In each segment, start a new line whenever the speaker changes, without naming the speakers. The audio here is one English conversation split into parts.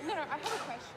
No, no, I have a question.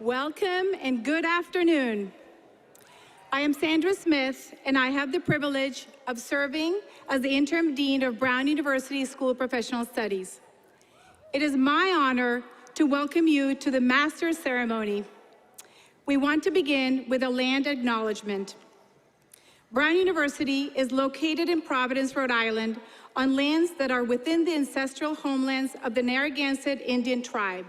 Welcome and good afternoon. I am Sandra Smith, and I have the privilege of serving as the Interim Dean of Brown University School of Professional Studies. It is my honor to welcome you to the Master's Ceremony. We want to begin with a land acknowledgement. Brown University is located in Providence, Rhode Island, on lands that are within the ancestral homelands of the Narragansett Indian tribe.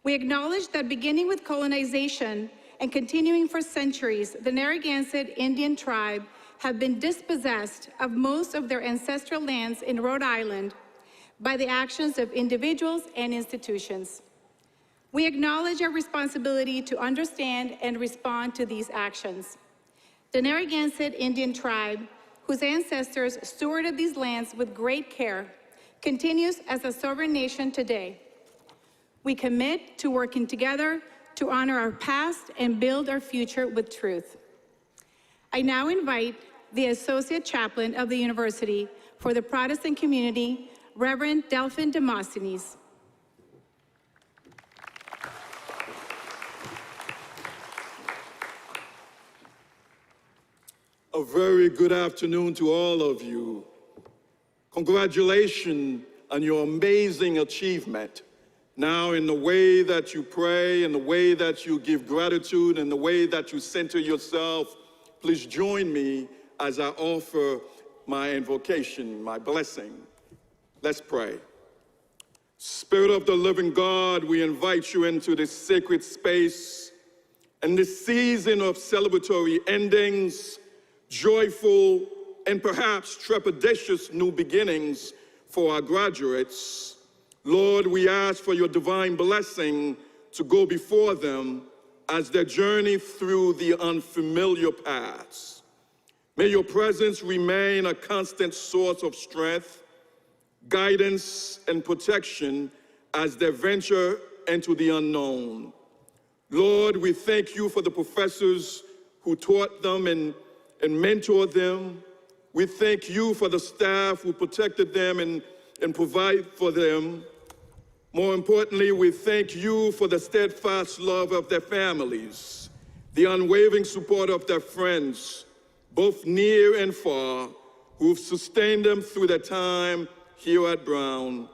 We acknowledge that beginning with colonization and continuing for centuries, the Narragansett Indian tribe have been dispossessed of most of their ancestral lands in Rhode Island by the actions of individuals and institutions. We acknowledge our responsibility to understand and respond to these actions. The Narragansett Indian tribe, whose ancestors stewarded these lands with great care, continues as a sovereign nation today. We commit to working together to honor our past and build our future with truth. I now invite the Associate Chaplain of the University for the Protestant Community, Reverend Delphin Demosthenes.
A very good afternoon to all of you. Congratulations on your amazing achievement. Now, in the way that you pray, in the way that you give gratitude, in the way that you center yourself, please join me as I offer my invocation, my blessing. Let's pray. Spirit of the living God, we invite you into this sacred space and this season of celebratory endings, joyful and perhaps trepidatious new beginnings for our graduates. Lord, we ask for your divine blessing to go before them as they journey through the unfamiliar paths. May your presence remain a constant source of strength, guidance, and protection as they venture into the unknown. Lord, we thank you for the professors who taught them and mentored them. We thank you for the staff who protected them and provide for them. More importantly, we thank you for the steadfast love of their families, the unwavering support of their friends, both near and far, who've sustained them through their time here at Brown.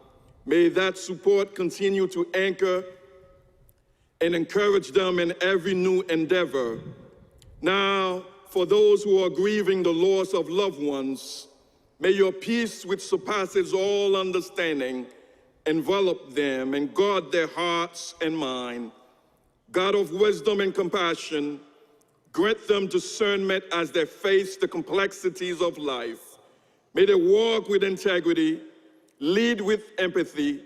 May that support continue to anchor and encourage them in every new endeavor. Now, for those who are grieving the loss of loved ones, may your peace, which surpasses all understanding, envelop them and guard their hearts and mind. God of wisdom and compassion, grant them discernment as they face the complexities of life. May they walk with integrity, lead with empathy,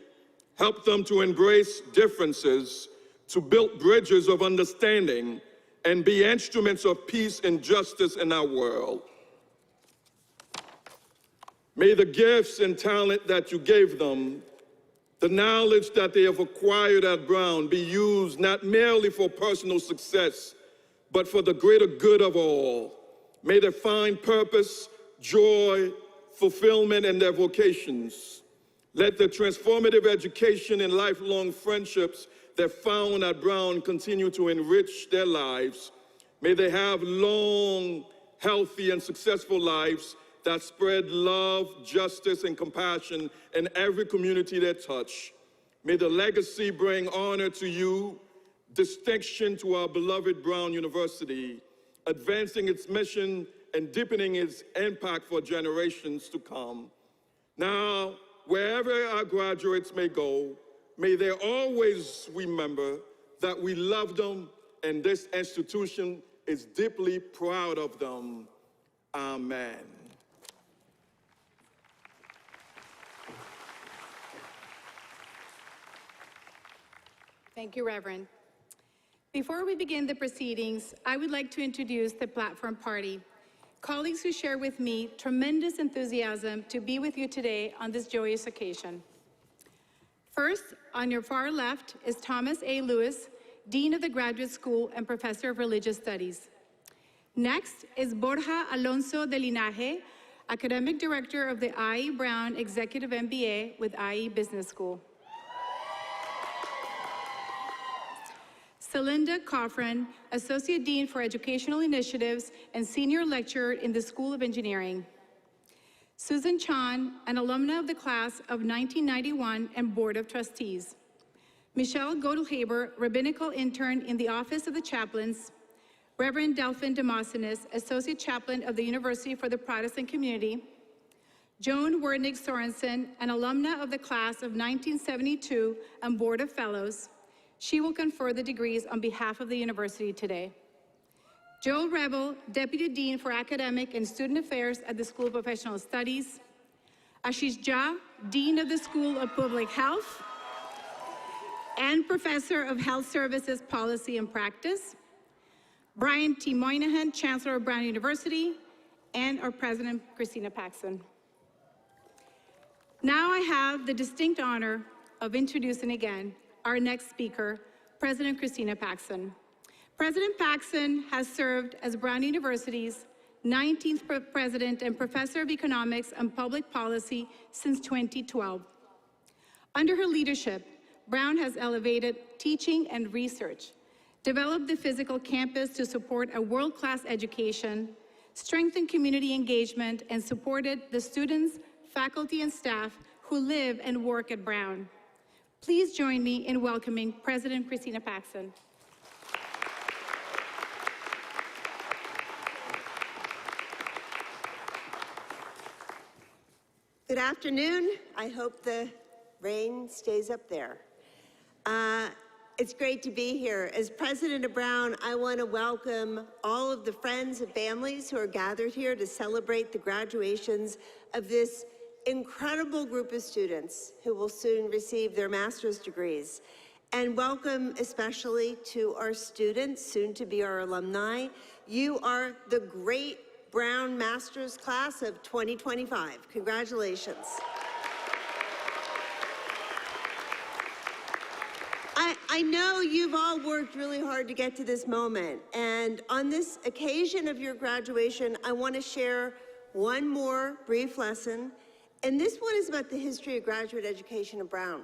help them to embrace differences, to build bridges of understanding, and be instruments of peace and justice in our world. May the gifts and talent that you gave them, the knowledge that they have acquired at Brown, be used not merely for personal success, but for the greater good of all. May they find purpose, joy, fulfillment in their vocations. Let the transformative education and lifelong friendships they found at Brown continue to enrich their lives. May they have long, healthy, and successful lives that spread love, justice, and compassion in every community they touch. May the legacy bring honor to you, distinction to our beloved Brown University, advancing its mission and deepening its impact for generations to come. Now, wherever our graduates may go, may they always remember that we love them and this institution is deeply proud of them. Amen.
Thank you, Reverend. Before we begin the proceedings, I would like to introduce the Platform Party, colleagues who share with me tremendous enthusiasm to be with you today on this joyous occasion. First, on your far left is Thomas A. Lewis, Dean of the Graduate School and Professor of Religious Studies. Next is Borja Alonso de Linaje, Academic Director of the I.E. Brown Executive MBA with I.E. Business School. Celinda Coffran, Associate Dean for Educational Initiatives and Senior Lecturer in the School of Engineering. Susan Chan, an alumna of the class of 1991 and Board of Trustees. Michelle Godelhaber, Rabbinical Intern in the Office of the Chaplains. Reverend Delphin Demosthenes, Associate Chaplain of the University for the Protestant Community. Joan Wernig Sorensen, an alumna of the class of 1972 and Board of Fellows. She will confer the degrees on behalf of the university today. Joel Rebel, Deputy Dean for Academic and Student Affairs at the School of Professional Studies. Ashish Jha, Dean of the School of Public Health and Professor of Health Services Policy and Practice. Brian T. Moynihan, Chancellor of Brown University, and our President, Christina Paxson. Now I have the distinct honor of introducing again our next speaker, President Christina Paxson. President Paxson has served as Brown University's 19th President and Professor of Economics and Public Policy since 2012. Under her leadership, Brown has elevated teaching and research, developed the physical campus to support a world-class education, strengthened community engagement, and supported the students, faculty, and staff who live and work at Brown. Please join me in welcoming President Christina Paxson.
Good afternoon. I hope the rain stays up there. It's great to be here. As President of Brown, I want to welcome all of the friends and families who are gathered here to celebrate the graduations of this incredible group of students who will soon receive their master's degrees. And welcome especially to our students, soon to be our alumni. You are the great Brown Master's Class of 2025. Congratulations. I know you've all worked really hard to get to this moment, and on this occasion of your graduation, I want to share one more brief lesson, and this one is about the history of graduate education at Brown.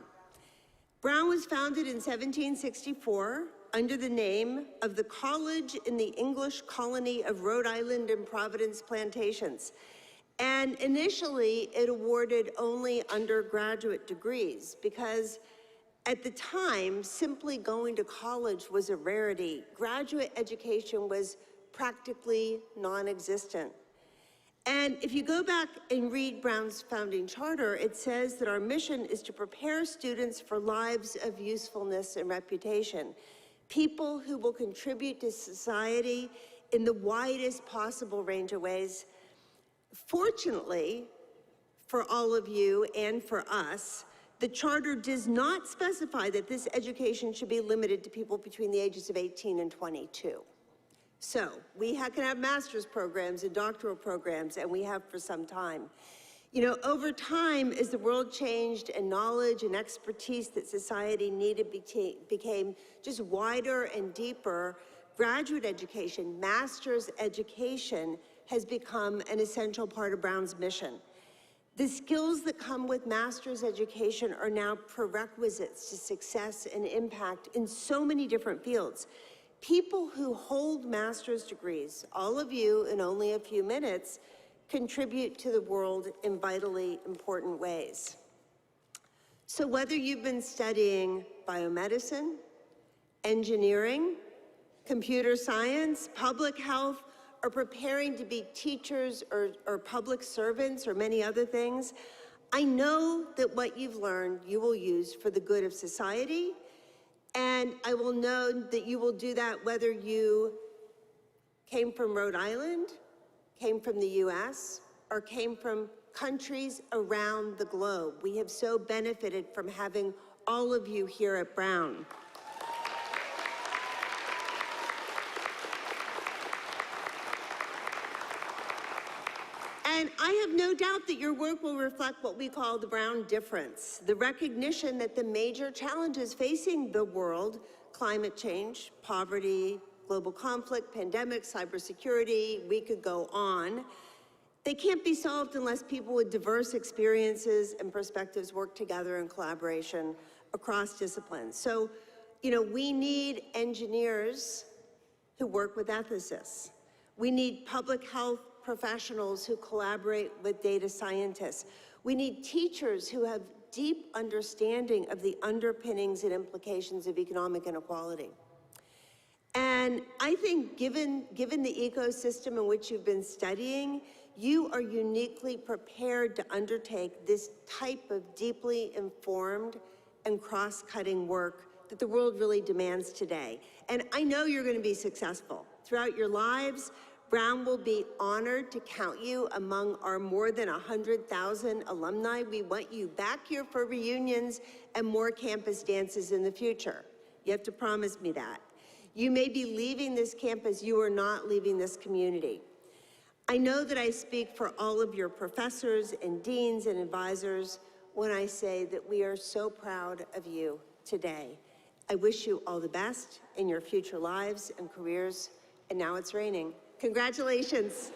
Brown was founded in 1764 under the name of the College in the English Colony of Rhode Island and Providence Plantations, and initially it awarded only undergraduate degrees because at the time, simply going to college was a rarity. Graduate education was practically non-existent. And if you go back and read Brown's founding charter, it says that our mission is to prepare students for lives of usefulness and reputation, people who will contribute to society in the widest possible range of ways. Fortunately, for all of you and for us, the charter does not specify that this education should be limited to people between the ages of 18 and 22. So we can have master's programs and doctoral programs, and we have for some time. You know, over time, as the world changed and knowledge and expertise that society needed became just wider and deeper, graduate education, master's education has become an essential part of Brown's mission. The skills that come with master's education are now prerequisites to success and impact in so many different fields. People who hold master's degrees, all of you in only a few minutes, contribute to the world in vitally important ways. So whether you've been studying biomedicine, engineering, computer science, public health, or preparing to be teachers or public servants or many other things, I know that what you've learned you will use for the good of society, and I will know that you will do that whether you came from Rhode Island, came from the US, or came from countries around the globe. We have so benefited from having all of you here at Brown. And I have no doubt that your work will reflect what we call the Brown difference, the recognition that the major challenges facing the world, climate change, poverty, global conflict, pandemics, cybersecurity, we could go on, they can't be solved unless people with diverse experiences and perspectives work together in collaboration across disciplines. So We need engineers who work with ethicists. We need public health professionals who collaborate with data scientists. We need teachers who have deep understanding of the underpinnings and implications of economic inequality. And I think given the ecosystem in which you've been studying, you are uniquely prepared to undertake this type of deeply informed and cross-cutting work that the world really demands today. And I know you're going to be successful. Throughout your lives, Brown will be honored to count you among our more than 100,000 alumni. We want you back here for reunions and more campus dances in the future. You have to promise me that. You may be leaving this campus, you are not leaving this community. I know that I speak for all of your professors and deans and advisors when I say that we are so proud of you today. I wish you all the best in your future lives and careers, and now it's raining. Congratulations.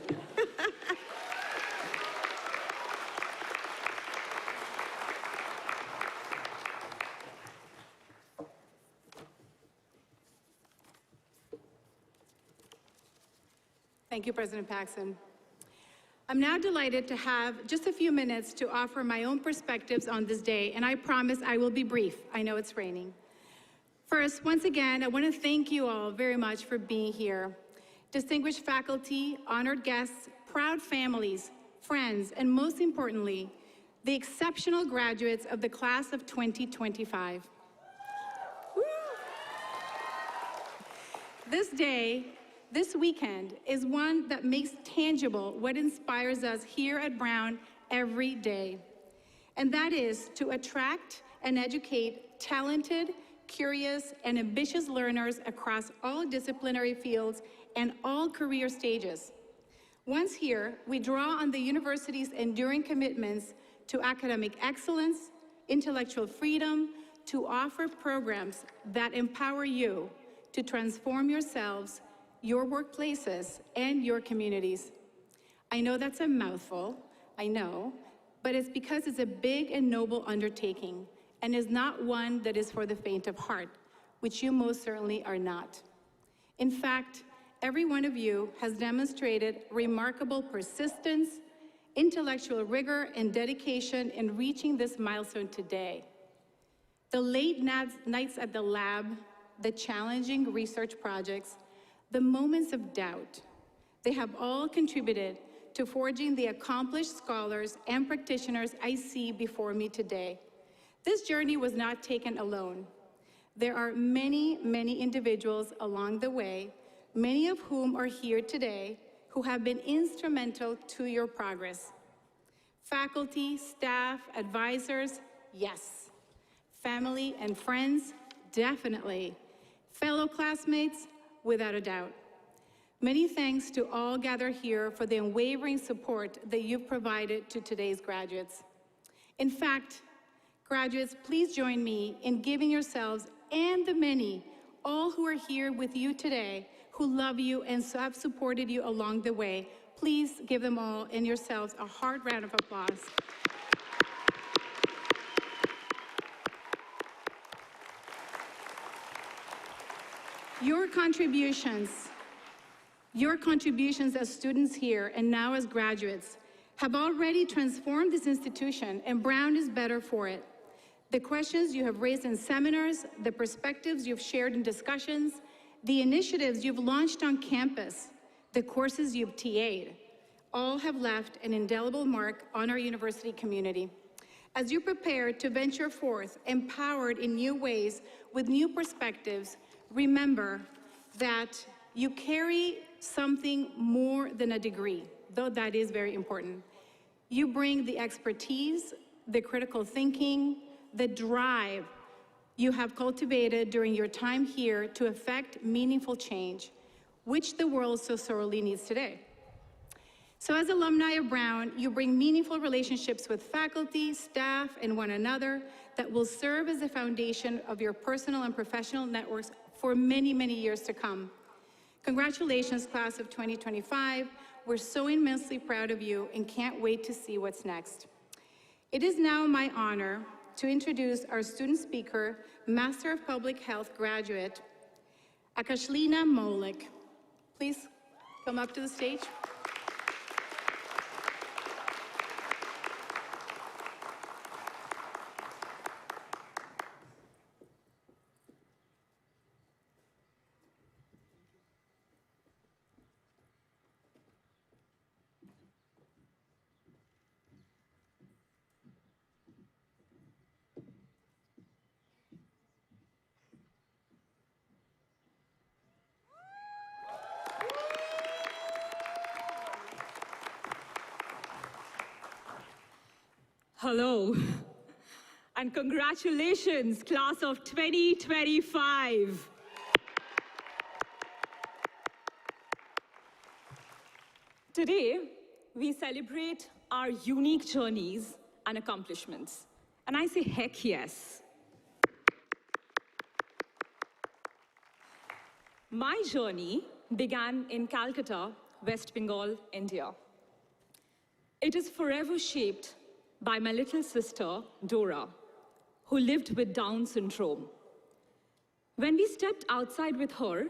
Thank you, President Paxson. I'm now delighted to have just a few minutes to offer my own perspectives on this day, and I promise I will be brief. I know it's raining. First, once again, I want to thank you all very much for being here. Distinguished faculty, honored guests, proud families, friends, and most importantly, the exceptional graduates of the class of 2025. Woo! This weekend is one that makes tangible what inspires us here at Brown every day. And that is to attract and educate talented, curious, and ambitious learners across all disciplinary fields and all career stages. Once here, we draw on the university's enduring commitments to academic excellence, intellectual freedom, to offer programs that empower you to transform yourselves, your workplaces, and your communities. I know that's a mouthful, I know, but it's because it's a big and noble undertaking and is not one that is for the faint of heart, which you most certainly are not. In fact, every one of you has demonstrated remarkable persistence, intellectual rigor, and dedication in reaching this milestone today. The late nights at the lab, the challenging research projects, the moments of doubt, they have all contributed to forging the accomplished scholars and practitioners I see before me today. This journey was not taken alone. There are many, many individuals along the way, many of whom are here today, who have been instrumental to your progress. Faculty, staff, advisors, yes. Family and friends, definitely. Fellow classmates, without a doubt. Many thanks to all gathered here for the unwavering support that you've provided to today's graduates. In fact, graduates, please join me in giving yourselves and the many, all who are here with you today, who love you and have supported you along the way. Please give them all and yourselves a heart round of applause. Your contributions as students here and now as graduates have already transformed this institution, and Brown is better for it. The questions you have raised in seminars, the perspectives you've shared in discussions, the initiatives you've launched on campus, the courses you've TA'd, all have left an indelible mark on our university community. As you prepare to venture forth, empowered in new ways with new perspectives, remember that you carry something more than a degree, though that is very important. You bring the expertise, the critical thinking, the drive you have cultivated during your time here to effect meaningful change, which the world so sorely needs today. So as alumni of Brown, you bring meaningful relationships with faculty, staff, and one another that will serve as the foundation of your personal and professional networks for many, many years to come. Congratulations, class of 2025. We're so immensely proud of you and can't wait to see what's next. It is now my honor to introduce our student speaker, Master of Public Health graduate, Akashleena Mallick. Please come up to the stage.
Hello, and congratulations, class of 2025. Today, we celebrate our unique journeys and accomplishments. And I say, heck yes. My journey began in Calcutta, West Bengal, India. It is forever shaped by my little sister, Dora, who lived with Down syndrome. When we stepped outside with her,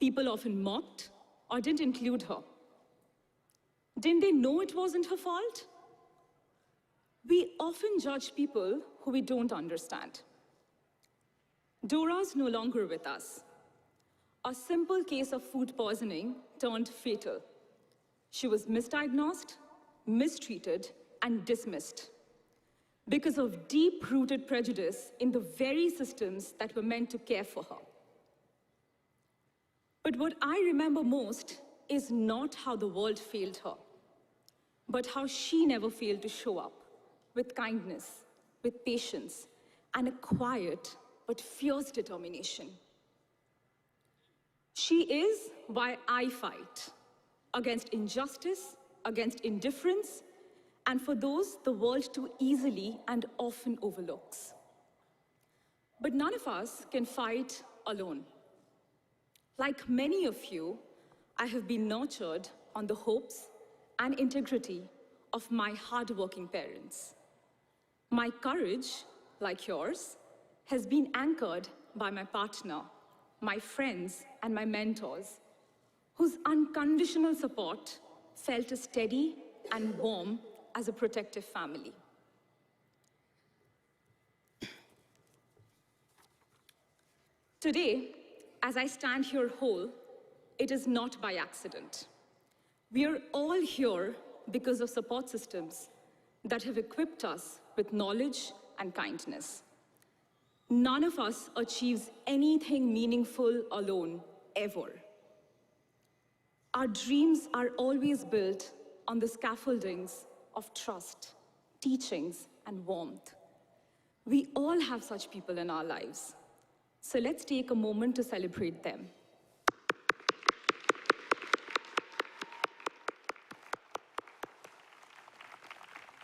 people often mocked or didn't include her. Didn't they know it wasn't her fault? We often judge people who we don't understand. Dora's no longer with us. A simple case of food poisoning turned fatal. She was misdiagnosed, mistreated, and dismissed because of deep-rooted prejudice in the very systems that were meant to care for her. But what I remember most is not how the world failed her, but how she never failed to show up with kindness, with patience, and a quiet but fierce determination. She is why I fight against injustice, against indifference, and for those the world too easily and often overlooks. But none of us can fight alone. Like many of you, I have been nurtured on the hopes and integrity of my hardworking parents. My courage, like yours, has been anchored by my partner, my friends, and my mentors, whose unconditional support felt as steady and warm as a protective family. Today, as I stand here whole, it is not by accident. We are all here because of support systems that have equipped us with knowledge and kindness. None of us achieves anything meaningful alone, ever. Our dreams are always built on the scaffoldings of trust, teachings, and warmth. We all have such people in our lives. So let's take a moment to celebrate them.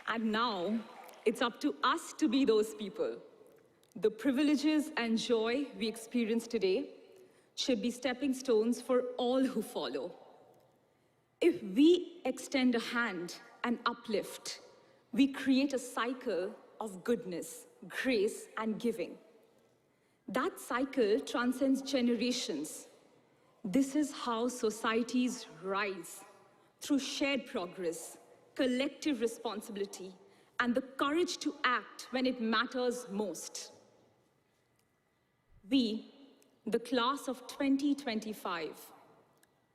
And now, it's up to us to be those people. The privileges and joy we experience today should be stepping stones for all who follow. If we extend a hand and uplift, we create a cycle of goodness, grace, and giving. That cycle transcends generations. This is how societies rise, through shared progress, collective responsibility, and the courage to act when it matters most. We, the class of 2025,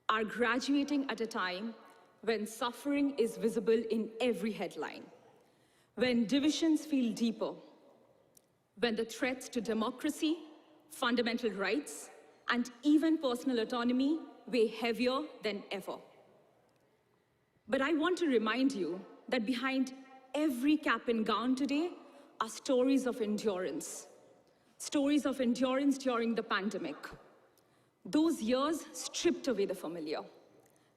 are graduating at a time when suffering is visible in every headline, when divisions feel deeper, when the threats to democracy, fundamental rights, and even personal autonomy weigh heavier than ever. But I want to remind you that behind every cap and gown today are stories of endurance during the pandemic. Those years stripped away the familiar,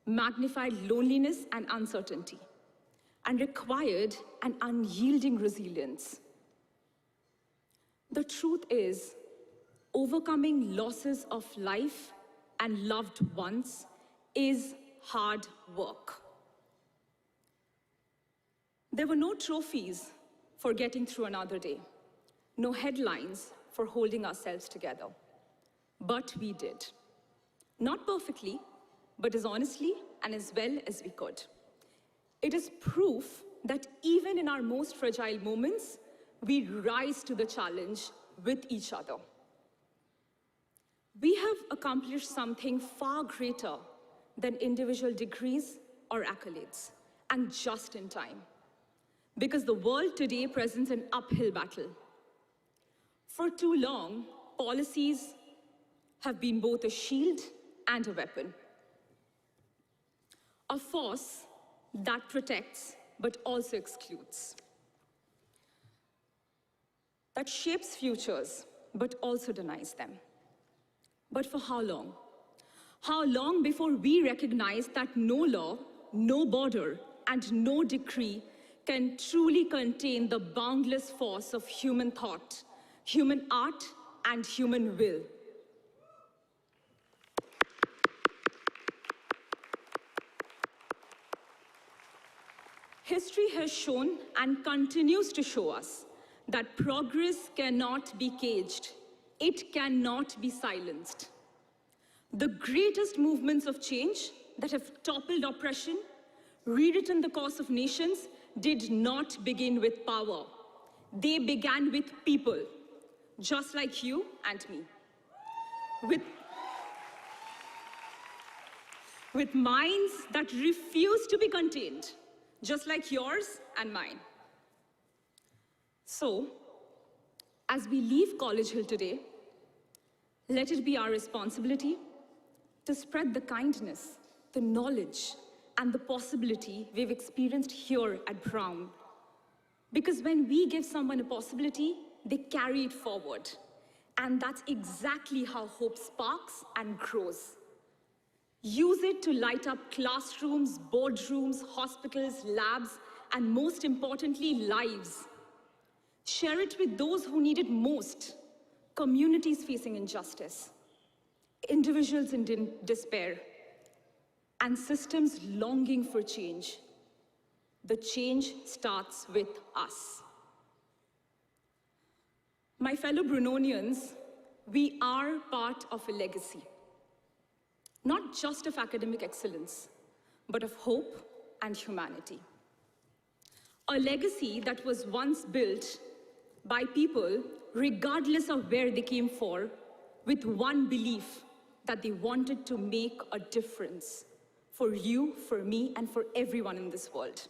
magnified loneliness and uncertainty, and required an unyielding resilience. The truth is, overcoming losses of life and loved ones is hard work. There were no trophies for getting through another day, no headlines for holding ourselves together. But we did. Not perfectly, but as honestly and as well as we could. It is proof that even in our most fragile moments, we rise to the challenge with each other. We have accomplished something far greater than individual degrees or accolades, and just in time. Because the world today presents an uphill battle. For too long, policies have been both a shield and a weapon. A force that protects but also excludes. That shapes futures but also denies them. But for how long? How long before we recognize that no law, no border, and no decree can truly contain the boundless force of human thought, human art, and human will? History has shown and continues to show us that progress cannot be caged. It cannot be silenced. The greatest movements of change that have toppled oppression, rewritten the course of nations, did not begin with power. They began with people, just like you and me. With minds that refuse to be contained, just like yours and mine. So, as we leave College Hill today, let it be our responsibility to spread the kindness, the knowledge, and the possibility we've experienced here at Brown. Because when we give someone a possibility, they carry it forward. And that's exactly how hope sparks and grows. Use it to light up classrooms, boardrooms, hospitals, labs, and most importantly, lives. Share it with those who need it most, communities facing injustice, individuals in despair, and systems longing for change. The change starts with us. My fellow Brunonians, we are part of a legacy. Not just of academic excellence, but of hope and humanity. A legacy that was once built by people, regardless of where they came from, with one belief that they wanted to make a difference for you, for me, and for everyone in this world.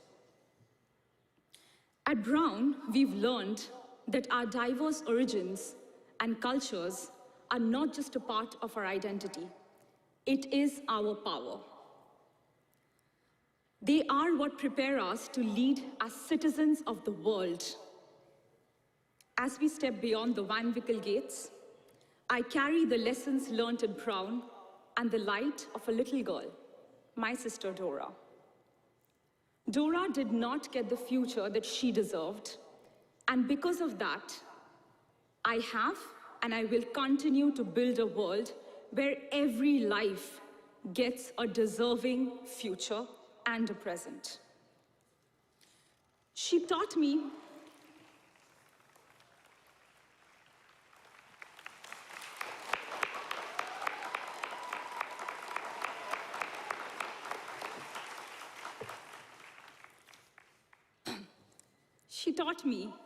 At Brown, we've learned that our diverse origins and cultures are not just a part of our identity. It is our power. They are what prepare us to lead as citizens of the world. As we step beyond the Van Wickle gates, I carry the lessons learned at Brown and the light of a little girl, my sister Dora. Dora did not get the future that she deserved, and because of that, I have and I will continue to build a world where every life gets a deserving future and a present. She taught me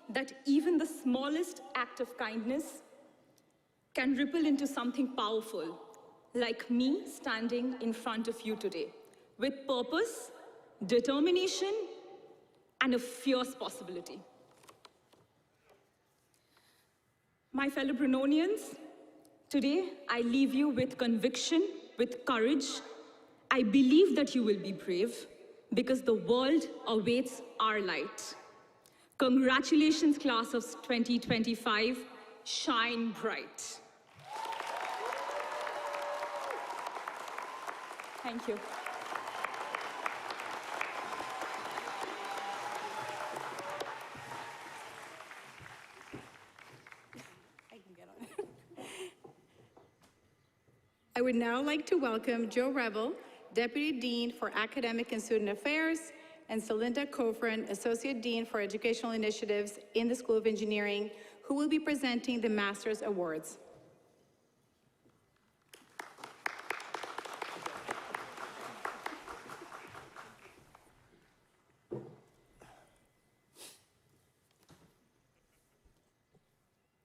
that even the smallest act of kindness can ripple into something powerful, like me standing in front of you today, with purpose, determination, and a fierce possibility. My fellow Brunonians, today I leave you with conviction, with courage. I believe that you will be brave, because the world awaits our light. Congratulations, class of 2025. Shine bright. Thank you.
I would now like to welcome Joe Revel, Deputy Dean for Academic and Student Affairs, and Celinda Kofran, Associate Dean for Educational Initiatives in the School of Engineering, who will be presenting the Master's Awards.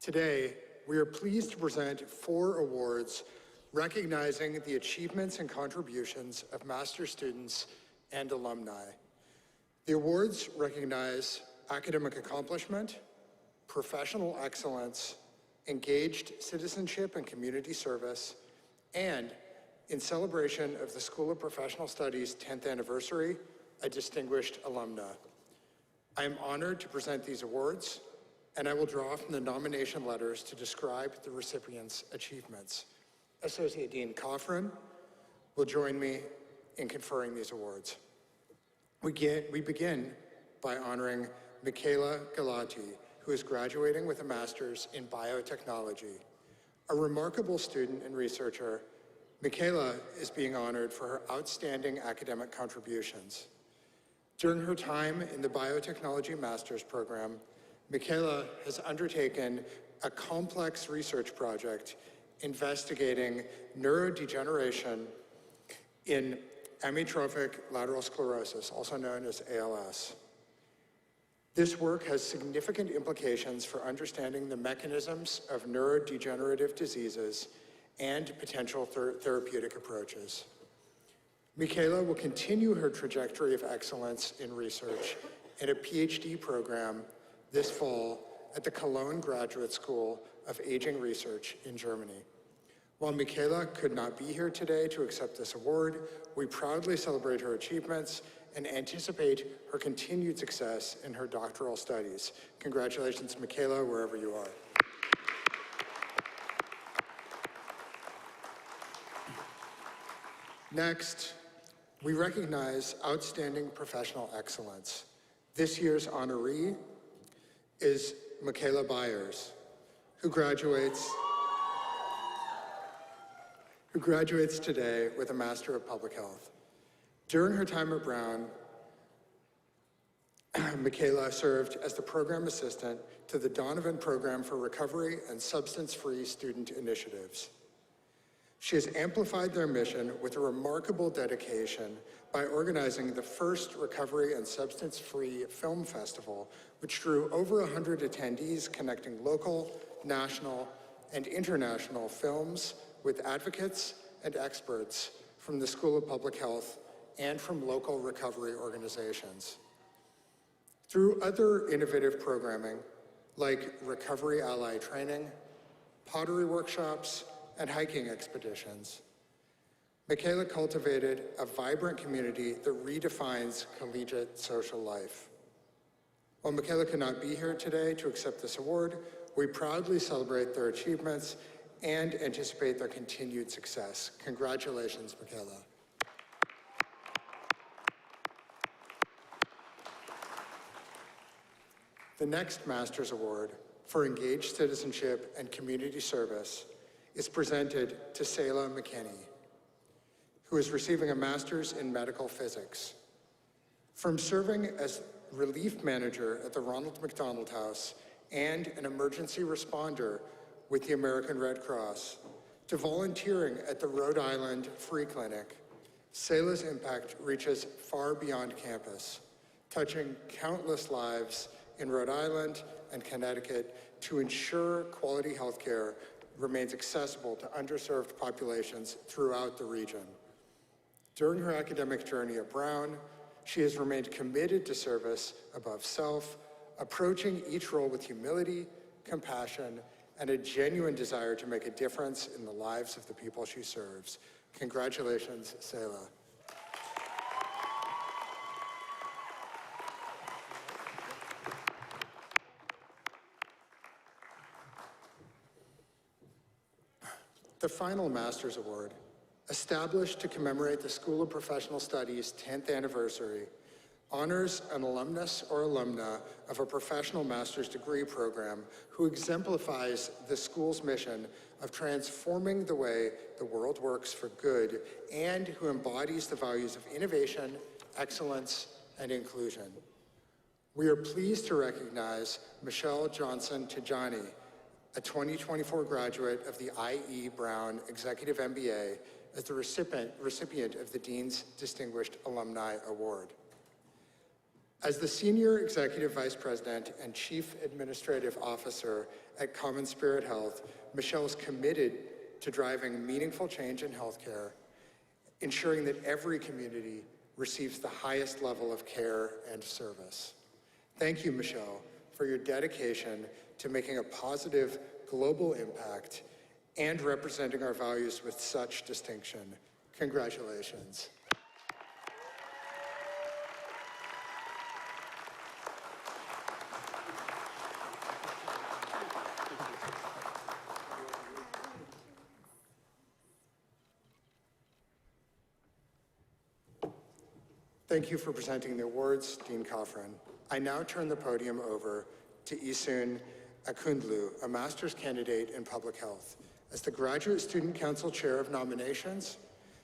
Today, we are pleased to present 4 awards recognizing the achievements and contributions of master's students and alumni. The awards recognize academic accomplishment, professional excellence, engaged citizenship and community service, and, in celebration of the School of Professional Studies' 10th anniversary, a distinguished alumna. I am honored to present these awards, and I will draw from the nomination letters to describe the recipients' achievements. Associate Dean Coffrin will join me in conferring these awards. We begin by honoring Michaela Galati, who is graduating with a master's in biotechnology. A remarkable student and researcher, Michaela is being honored for her outstanding academic contributions. During her time in the biotechnology master's program, Michaela has undertaken a complex research project investigating neurodegeneration in amyotrophic lateral sclerosis, also known as ALS. This work has significant implications for understanding the mechanisms of neurodegenerative diseases and potential therapeutic approaches. Michaela will continue her trajectory of excellence in research in a PhD program this fall at the Cologne Graduate School of Aging Research in Germany. While Michaela could not be here today to accept this award, we proudly celebrate her achievements and anticipate her continued success in her doctoral studies. Congratulations, Michaela, wherever you are. Next, we recognize outstanding professional excellence. This year's honoree is Michaela Byers, who graduates today with a Master of Public Health. During her time at Brown, Michaela served as the program assistant to the Donovan Program for Recovery and Substance-Free Student Initiatives. She has amplified their mission with a remarkable dedication by organizing the first recovery and substance-free film festival, which drew over 100 attendees connecting local, national, and international films with advocates and experts from the School of Public Health and from local recovery organizations. Through other innovative programming, like Recovery Ally Training, pottery workshops, and hiking expeditions, Michaela cultivated a vibrant community that redefines collegiate social life. While Michaela could not be here today to accept this award, we proudly celebrate their achievements and anticipate their continued success. Congratulations, Michaela. The next Master's Award for Engaged Citizenship and Community Service is presented to Selah McKinney, who is receiving a Master's in Medical Physics. From serving as relief manager at the Ronald McDonald House and an emergency responder with the American Red Cross, to volunteering at the Rhode Island Free Clinic, Selah's impact reaches far beyond campus, touching countless lives in Rhode Island and Connecticut to ensure quality healthcare remains accessible to underserved populations throughout the region. During her academic journey at Brown, she has remained committed to service above self, approaching each role with humility, compassion, and a genuine desire to make a difference in the lives of the people she serves. Congratulations, Selah. The final Master's Award, established to commemorate the School of Professional Studies' 10th anniversary, honors an alumnus or alumna of a professional master's degree program who exemplifies the school's mission of transforming the way the world works for good and who embodies the values of innovation, excellence, and inclusion. We are pleased to recognize Michelle Johnson Tijani, a 2024 graduate of the I.E. Brown Executive MBA, as the recipient of the Dean's Distinguished Alumni Award. As the Senior Executive Vice President and Chief Administrative Officer at Common Spirit Health, Michelle is committed to driving meaningful change in healthcare, ensuring that every community receives the highest level of care and service. Thank you, Michelle, for your dedication to making a positive global impact and representing our values with such distinction. Congratulations. Thank you for presenting the awards, Dean Coffrin. I now turn the podium over to Isun Akundlu, a master's candidate in public health. As the Graduate Student Council Chair of Nominations,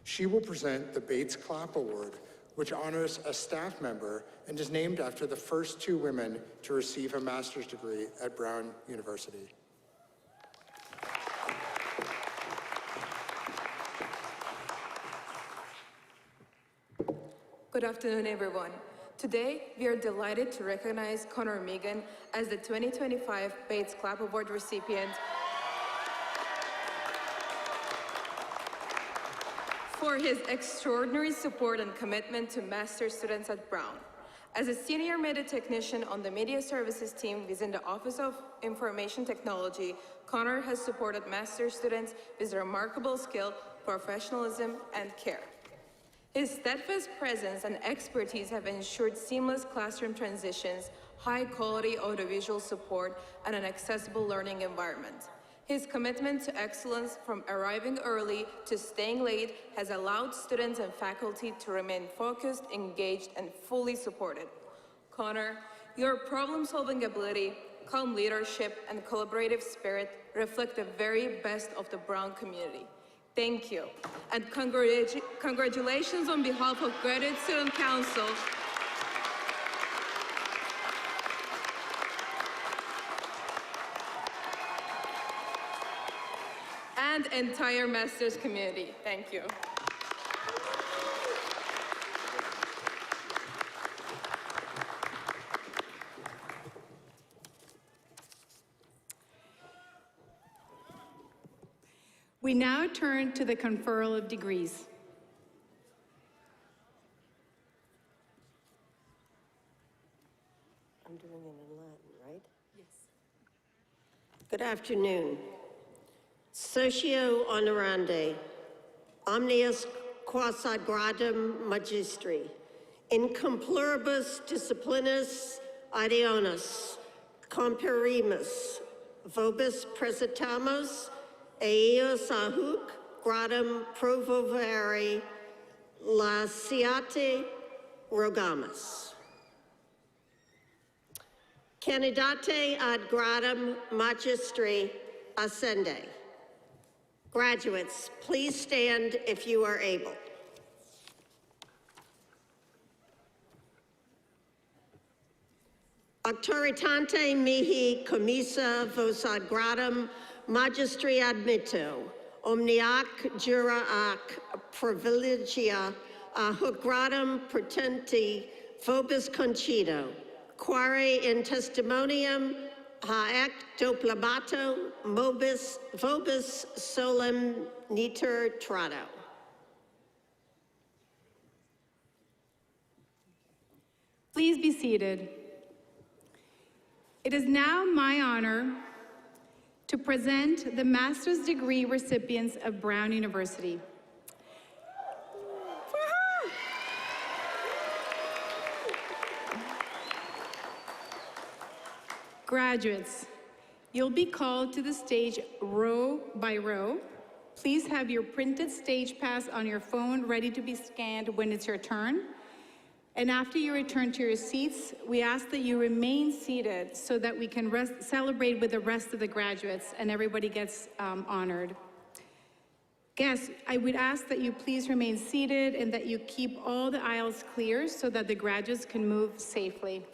she will present the Bates-Clapp Award, which honors a staff member and is named after the first 2 women to receive a master's degree at Brown University.
Good afternoon, everyone. Today, we are delighted to recognize Connor Megan as the 2025 Bates-Clapp Award recipient for his extraordinary support and commitment to master's students at Brown. As a senior media technician on the media services team within the Office of Information Technology, Connor has supported master's students with remarkable skill, professionalism, and care. His steadfast presence and expertise have ensured seamless classroom transitions, high-quality audiovisual support, and an accessible learning environment. His commitment to excellence, from arriving early to staying late, has allowed students and faculty to remain focused, engaged, and fully supported. Connor, your problem-solving ability, calm leadership, and collaborative spirit reflect the very best of the Brown community. Thank you, and congratulations on behalf of Graduate Student Council and entire master's community. Thank you.
We now turn to the conferral of degrees.
I'm doing it in Latin, right? Yes. Good afternoon. Socio honorandi, omnius quasi gradum magistri, in comploribus disciplinis ideonis, comperimus, vobis presentamos, eos ahuc gradum provovere laciate rogamus. Candidate ad gradum magistri ascende. Graduates, please stand if you are able. Auctoritante mihi commissa vos ad gradum magistri admitto, omniac jura ac privilegia hoc gradum pretenti vobis concito, quare in testimonium haec doplabato vobis solemniter trado.
Please be seated. It is now my honor to present the master's degree recipients of Brown University. Graduates, you'll be called to the stage row by row. Please have your printed stage pass on your phone ready to be scanned when it's your turn. And after you return to your seats, we ask that you remain seated so that we can celebrate with the rest of the graduates and everybody gets honored. Guests, I would ask that you please remain seated and that you keep all the aisles clear so that the graduates can move safely.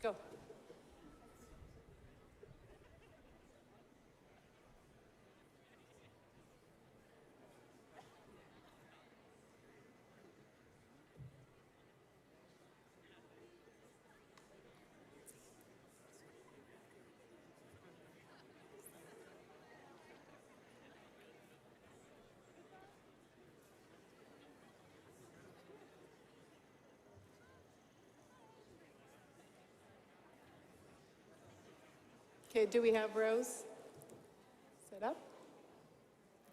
Let's go. Okay, do we have rows set up?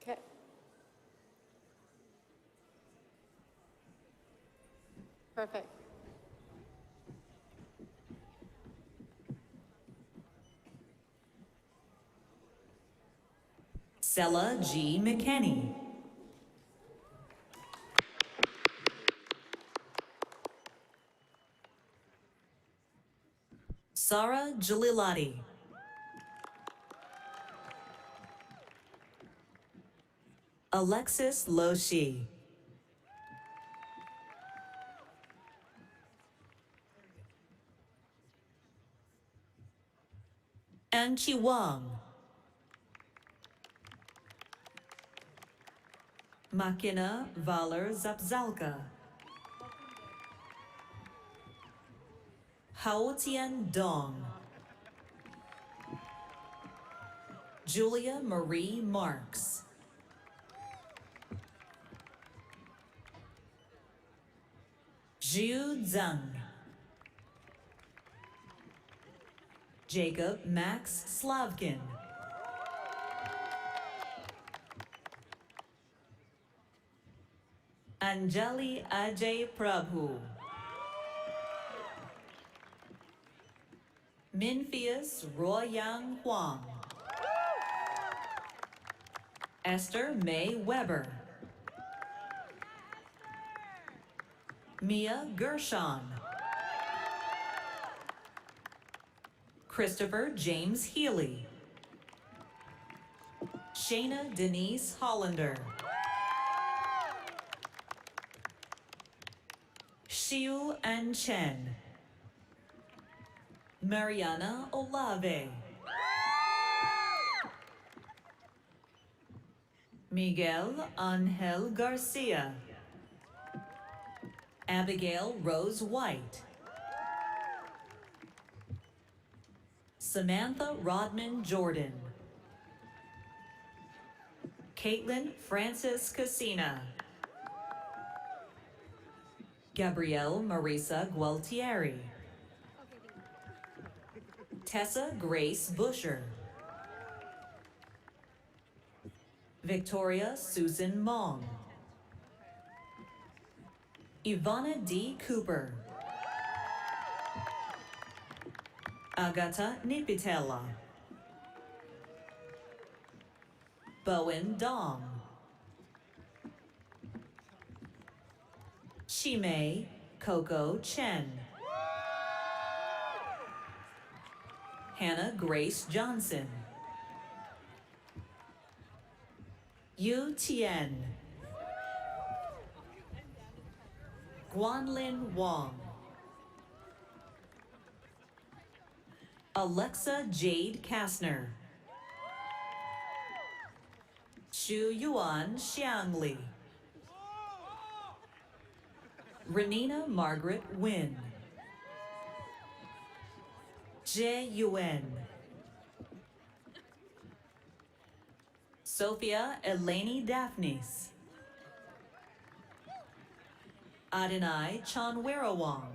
Okay. Perfect.
Sella G. McKenney. Sarah Jalilati. Alexis Loshi. Anchi Wang. Makina Valer Zapzalka. Haotian Dong. Julia Marie Marks. Zhu Zhang. Jacob Max Slavkin. Anjali Ajay Prabhu. Minfius Royang Huang. Esther May Weber. Mia Gershon. Christopher James Healy. Shayna Denise Hollander. Xiu An Chen. Mariana Olave. Miguel Angel Garcia. Abigail Rose White. Samantha Rodman Jordan. Caitlin Francis Casina. Gabrielle Marisa Gualtieri. Tessa Grace Busher. Victoria Susan Mong. Ivana D. Cooper. Agata Nipitella. Bowen Dong. Chimei Coco Chen. Hannah Grace Johnson. Yu Tien. Guanlin Wong. Alexa Jade Kastner. Xu Yuan Xiangli. Renina Margaret Wynn. Jie Yuen. Sophia Eleni Daphnis. Adonai Chanwerawong.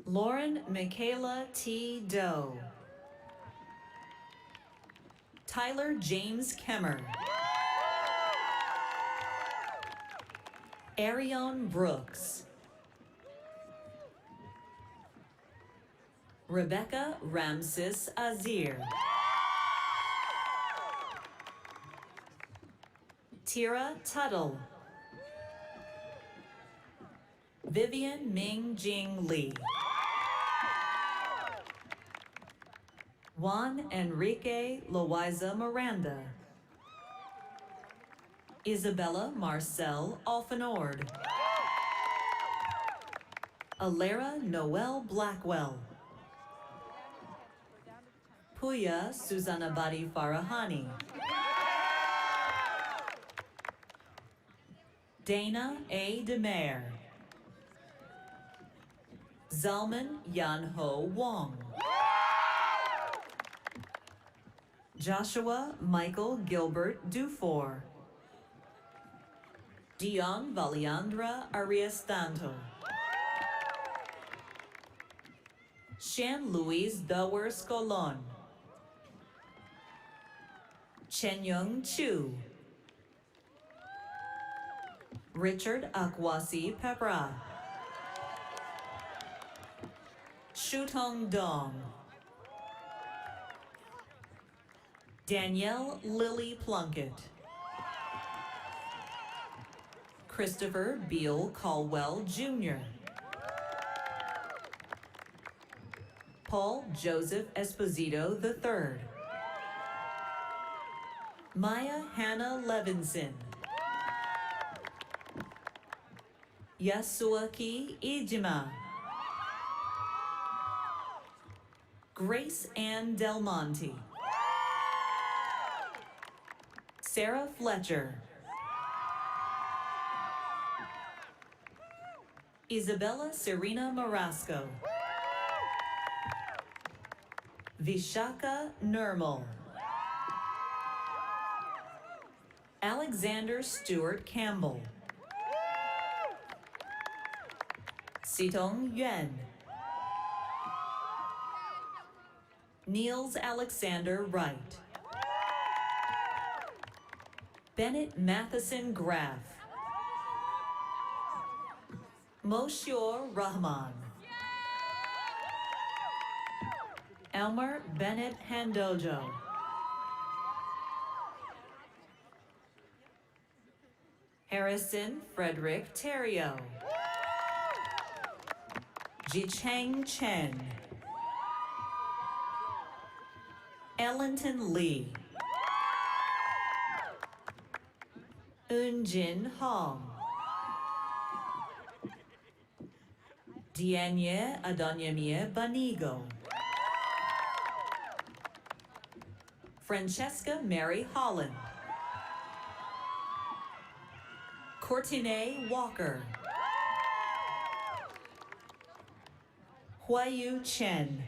Lauren Michaela T. Doe. Tyler James Kemmer. Arion Brooks. Rebecca Ramses Azir. Tira Tuttle. Vivian Ming Jing Lee. Juan Enrique Loiza Miranda. Isabella Marcel Alfanord. Alara Noel Blackwell. Puya Susanabadi Farahani. Dana A. DeMare. Zalman Yanho Wong. Joshua Michael Gilbert Dufour. Dion Valiandra Ariastanto. Shan Louise Dower Scolon. Chen Young Chu. Richard Akwasi Pepra. Shutong Dong. Danielle Lily Plunkett. Christopher Beal Caldwell Jr. Paul Joseph Esposito III. Maya Hannah Levinson. Yasuaki Ijima. Grace Ann Del Monte. Sarah Fletcher. Isabella Serena Marasco. Vishaka Nirmal. Alexander Stewart Campbell. Sitong Yuan. Niels Alexander Wright. Bennett Matheson Graff. Moshior Rahman. Elmer Bennett Handojo. Harrison Frederick Terrio. Jicheng Chen. Ellington Lee. Eunjin Hong. Dianye Adonyamie Banigo. Francesca Mary Holland. Courtenay Walker. Huayu Chen.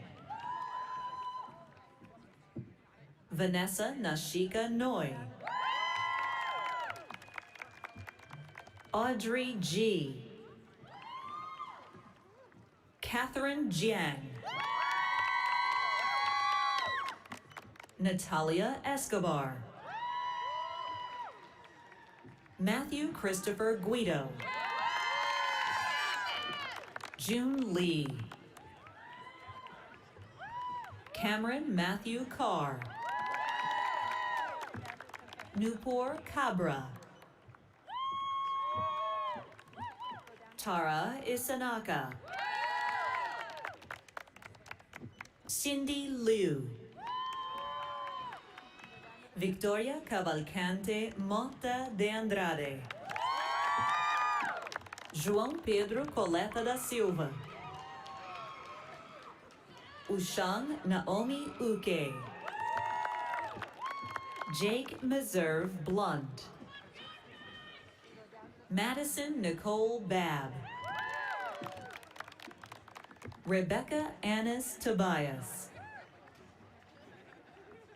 Vanessa Nashika Noy. Audrey G. Catherine Jiang. Natalia Escobar. Matthew Christopher Guido. June Lee. Cameron Matthew Carr. Nupur Cabra. Tara Isanaka. Cindy Liu. Victoria Cavalcante Mota de Andrade. João Pedro Coleta da Silva. Ushan Naomi Uke. Jake Meserve Blunt. Madison Nicole Babb. Rebecca Annis Tobias.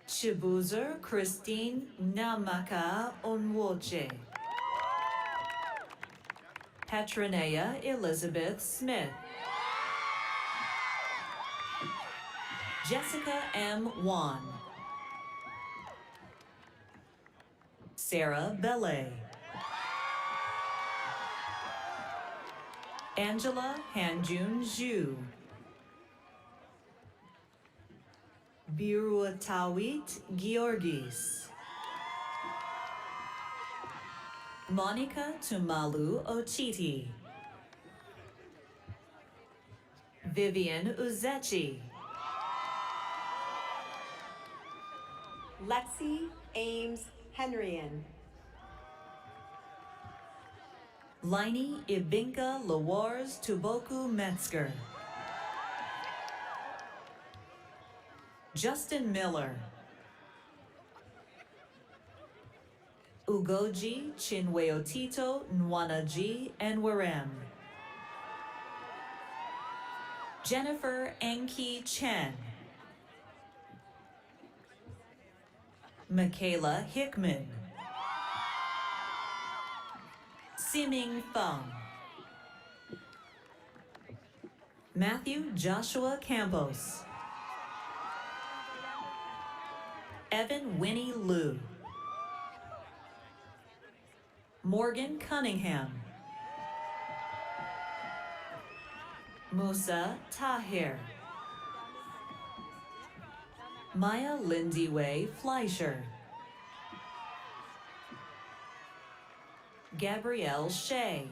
Chibuzer Christine Namaka Onwoche. Petronea Elizabeth Smith. Jessica M. Wan. Sarah Bellet. Angela Hanjun Zhu. Biruatawit Georgis. Monica Tumalu Ochiti. Vivian Uzechi.
Lexi Ames Henryan.
Laini Ibinka Lawars Tuboku Metzger. Justin Miller. Ugoji Chinweotito Nwanaji Nwerem. Jennifer Enki Chen. Michaela Hickman. Siming Feng. Matthew Joshua Campos. Evan Winnie Liu. Morgan Cunningham. Musa Tahir. Maya Lindiway Fleischer. Gabrielle Shea.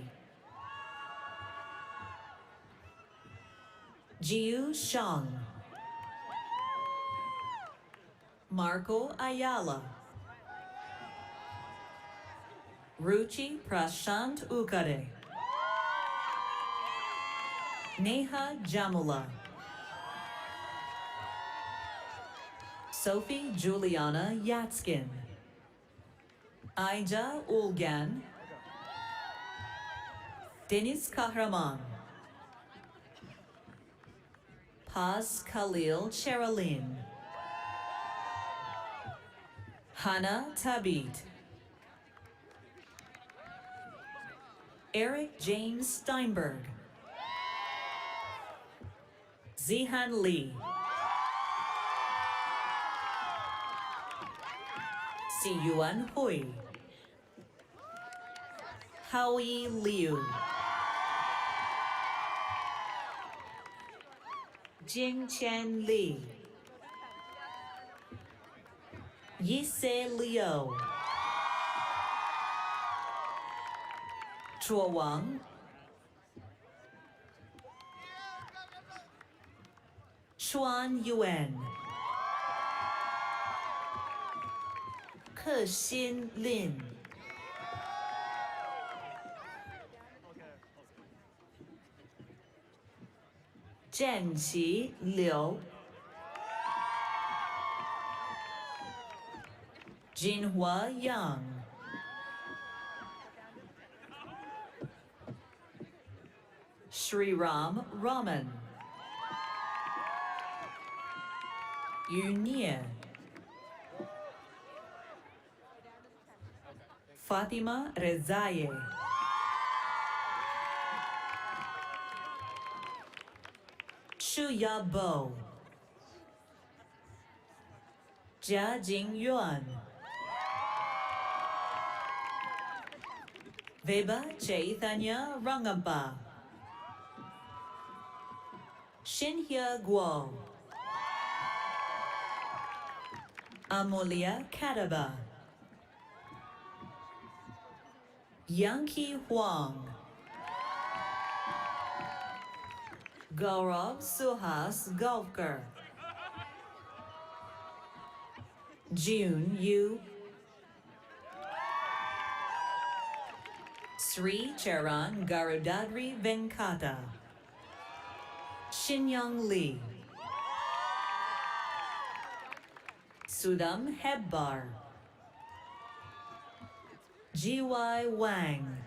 Jiu Shang. Marco Ayala. Ruchi Prashant Ukare. Neha Jamula. Sophie Juliana Yatskin. Aija Ulgan. Deniz Kahraman. Paz Khalil Cherilyn. Hannah Tabit. Eric James Steinberg. Zihan Lee. Siyuan Hui. Howie Liu. Jing Chen Li. Yise Liu. Chua Wang. Xuan Yuan. Ke Xin Lin. Zhenqi Liu. Jinhua Yang. Sriram Raman. Yunia. Fatima Rezaye. Shuya Bo. Jia Jingyuan. Veba Chaitanya Rangamba. Shinhya Guo. Amulia Kadaba. Yanqi Huang. Gaurav Suhas Golfkar. June Yu. Sri Charan Garudadri Venkata. Shinyang Li. Sudam Hebbar. G.Y. Wang.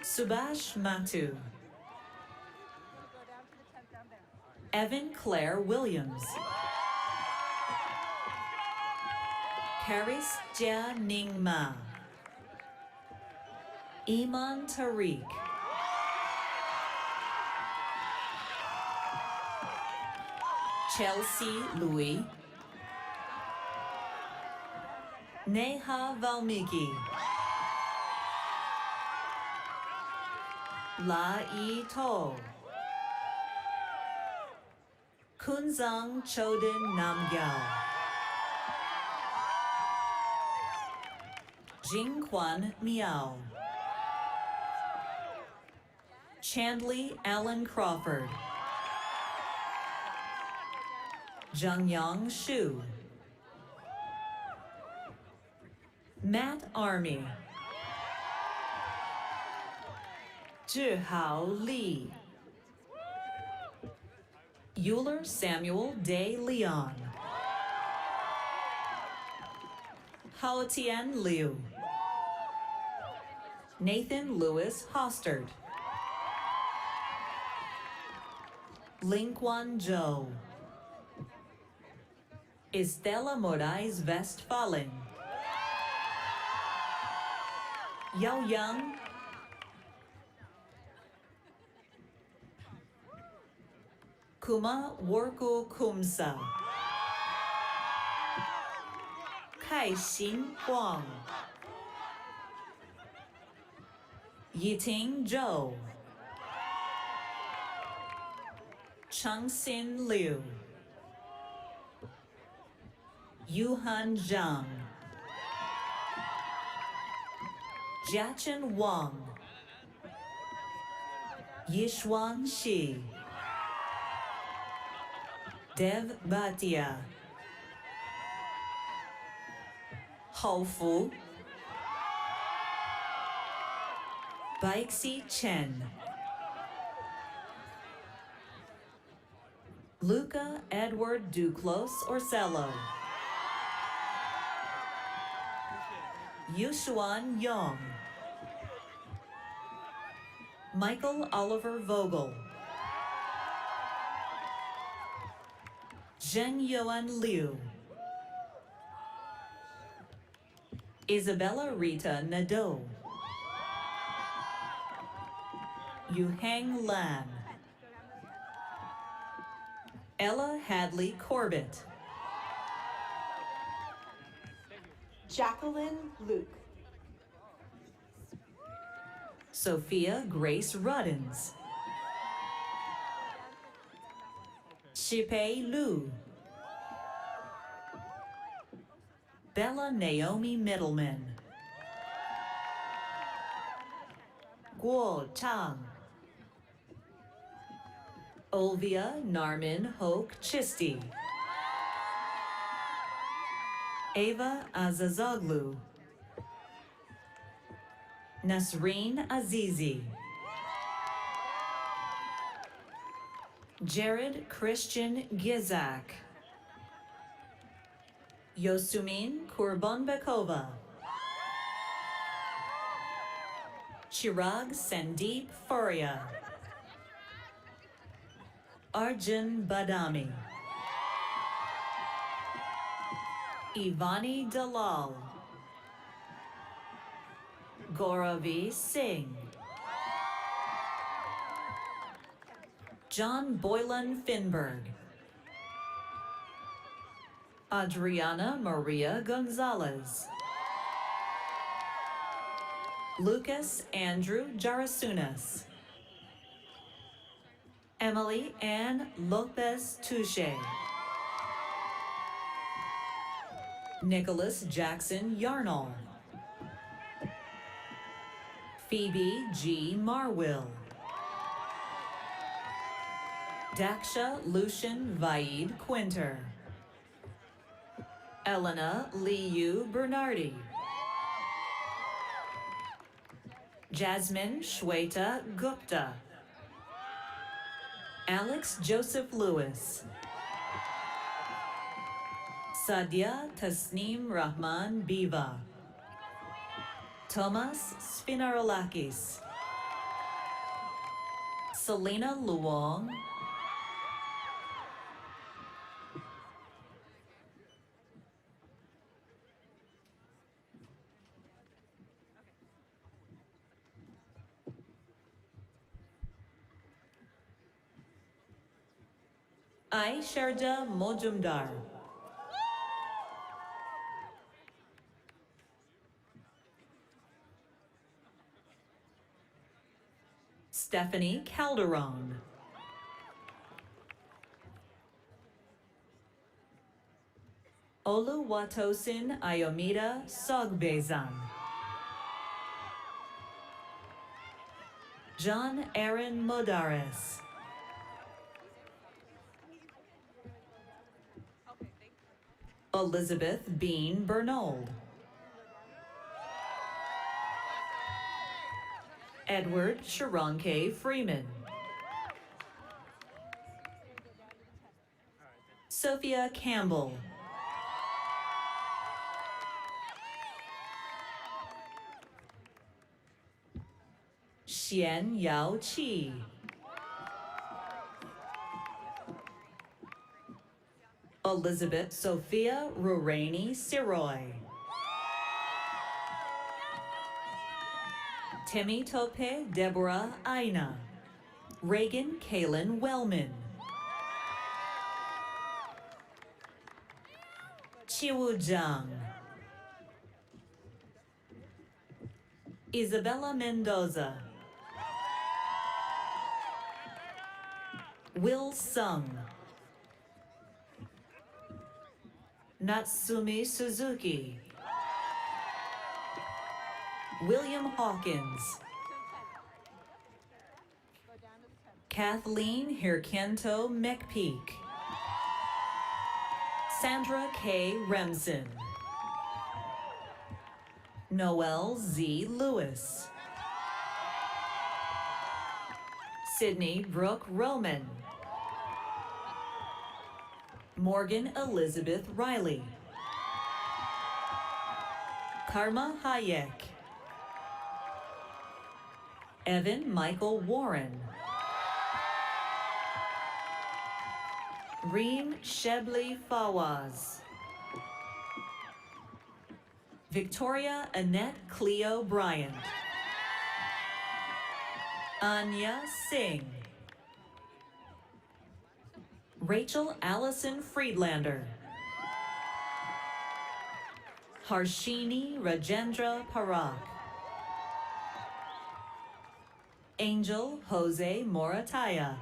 Subhash Matu. Evan Claire Williams. Karis Jia Ning Ma. Iman Tariq. Chelsea Louis. Neha Valmiki. La Yi To. Kunzang Chodin Namgyal. Jingquan Miao. Chandley Allen Crawford. Zhangyang Shu. Matt Army. Zhihao Li. Euler Samuel De Leon. Haotian Liu. Nathan Lewis Hostert. Lingquan Zhou. Estela Moraes Westphalen. Yao Yang. Kuma Worku Kumsa. Kai Xin Huang. Yiting Zhou. Chengxin Liu. Yuhan Zhang. Jiachen Wang. Yishuan Shi. Dev Bhatia. Hou Fu. Baixi Chen. Luca Edward Duclos Orsello. Yushuan Yong. Michael Oliver Vogel. Zheng Yuan Liu. Isabella Rita Nadeau. Yuhang Lan. Ella Hadley Corbett.
Jacqueline Luke.
Sophia Grace Ruddins. Shipei Lu. Bella Naomi Middleman. Guo Chang. Olvia Narmin Hoke Chisti. Ava Azazoglu. Nasreen Azizi. Jared Christian Gizak. Yosumin Kurbanbekova. Chirag Sandeep Furia. Arjun Badami. Ivani Dalal. Gauravi Singh. John Boylan Finberg. Adriana Maria Gonzalez. Lucas Andrew Jarasunas. Emily Ann Lopez Touche. Nicholas Jackson Yarnall. Phoebe G. Marwill. Daksha Lucian Vaid Quinter. Elena Liu Bernardi. Jasmine Shweta Gupta. Alex Joseph Lewis. Sadia Tasneem Rahman Biva. Thomas Spinarolakis. Selena Luong. I Sharja Mojumdar. Stephanie Calderon. Oluwatosin Ayomida Sogbezan. John Aaron Modares. Elizabeth Bean Bernold. Edward Sharonke Freeman. Sophia Campbell. Xian Yao Qi. Elizabeth Sophia Ruraini Siroy. Temi Tope Deborah Aina. Reagan Kaylin Wellman. Chiwu Zhang. Isabella Mendoza. Will Sung. Natsumi Suzuki. William Hawkins. Kathleen Hirkento McPeak. Sandra K. Remsen. Noel Z. Lewis. Sydney Brooke Roman. Morgan Elizabeth Riley. Karma Hayek. Evan Michael Warren. Reem Shebly Fawaz. Victoria Annette Cleo Bryant. Anya Singh. Rachel Allison Friedlander. Harshini Rajendra Parak. Angel Jose Morataya.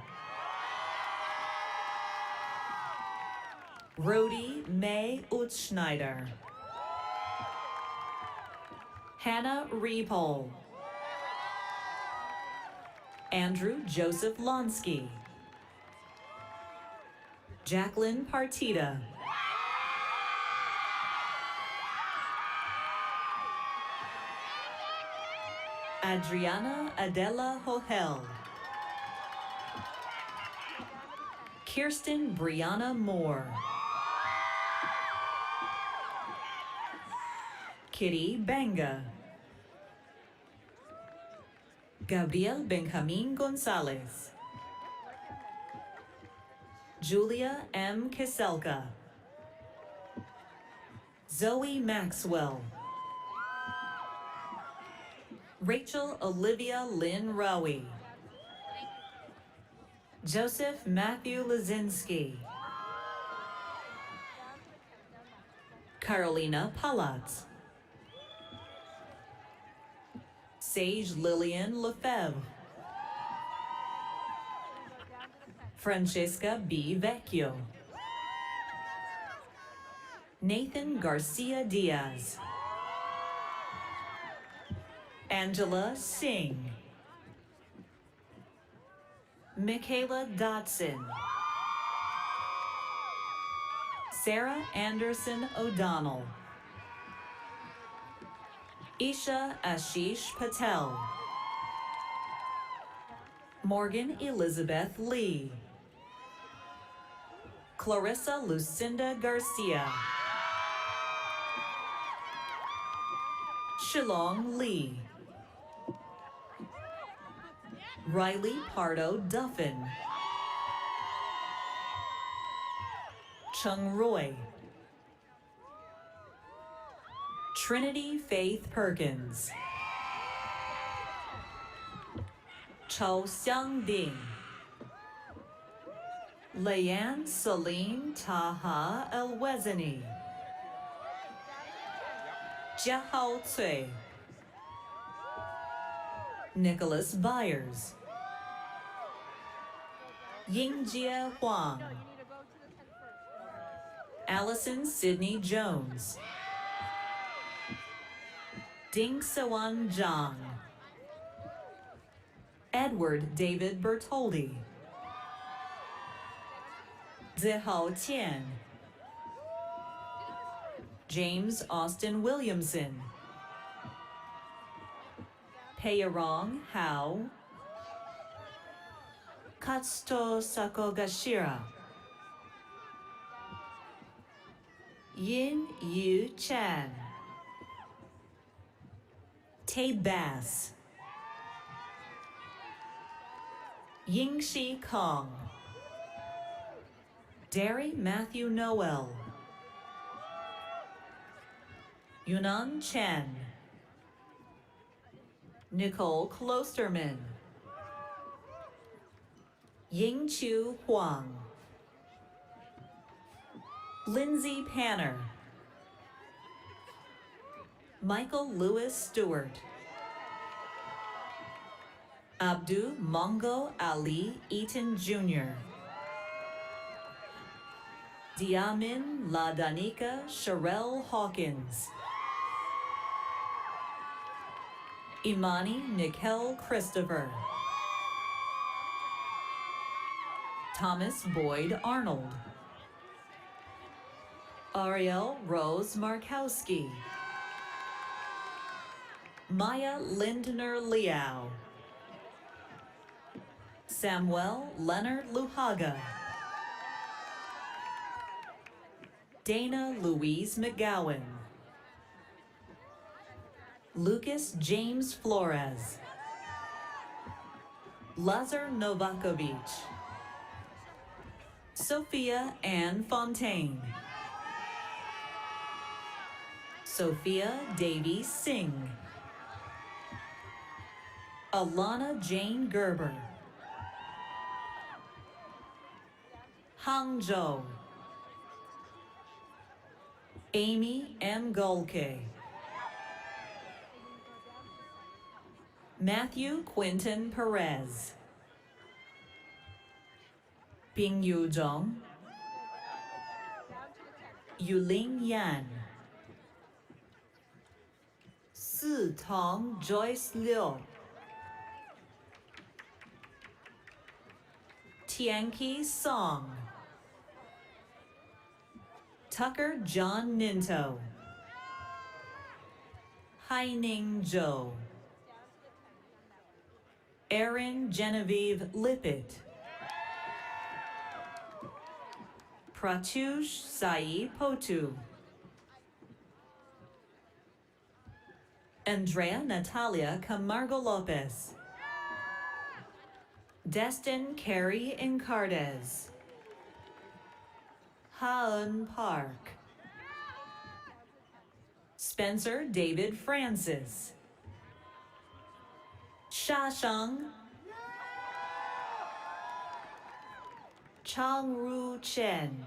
Rhodey May Utschneider. Hannah Repole. Andrew Joseph Lonsky. Jacqueline Partita. Adriana Adela Hohel. Kirsten Brianna Moore. Kitty Banga. Gabriel Benjamin Gonzalez. Julia M. Kiselka. Zoe Maxwell. Rachel Olivia Lynn Rowie. Joseph Matthew Lazinski. Carolina Palat. Sage Lillian Lefebvre. Francesca B. Vecchio. Nathan Garcia Diaz. Angela Singh. Michaela Dotson. Sarah Anderson O'Donnell. Isha Ashish Patel. Morgan Elizabeth Lee. Clarissa Lucinda Garcia. Shillong Lee. Riley Pardo Duffin. Chung Roy. Trinity Faith Perkins. Chao Xiang Ding. Leanne Celine Taha El-Wezani. Jiahao Cui. Nicholas Byers. Yingjie Huang. Allison Sidney Jones. Ding Sewan Zhang. Edward David Bertoldi. Zihao Tian. James Austin Williamson. Peyarong Hao, Katsuto Sakogashira, Yin Yu Chan, Tay Bass, Yingxi Kong, Derry Matthew Noel, Yunnan Chen, Nicole Klosterman, Yingchu Huang, Lindsay Panner, Michael Lewis Stewart, Abdu Mongo Ali Eaton Jr., Diamin Ladanika Sherelle Hawkins, Imani Nikel Christopher, Thomas Boyd Arnold, Ariel Rose Markowski, Maya Lindner Liao, Samuel Leonard Luhaga, Dana Louise McGowan, Lucas James Flores, Lazar Novakovic, Sophia Ann Fontaine, Sophia Davies Singh, Alana Jane Gerber, Hangzhou, Amy M. Golke, Matthew Quinton Perez, Bing Yu Zhong, Yuling Yan, Si Tong Joyce Liu, Tianqi Song, Tucker John Ninto, Haining Zhou, Erin Genevieve Lippett, Pratyush Sai Potu, Andrea Natalia Camargo Lopez, Destin Carey Incardez, Ha-Un Park, Spencer David Francis, Shashang, Changru Chen,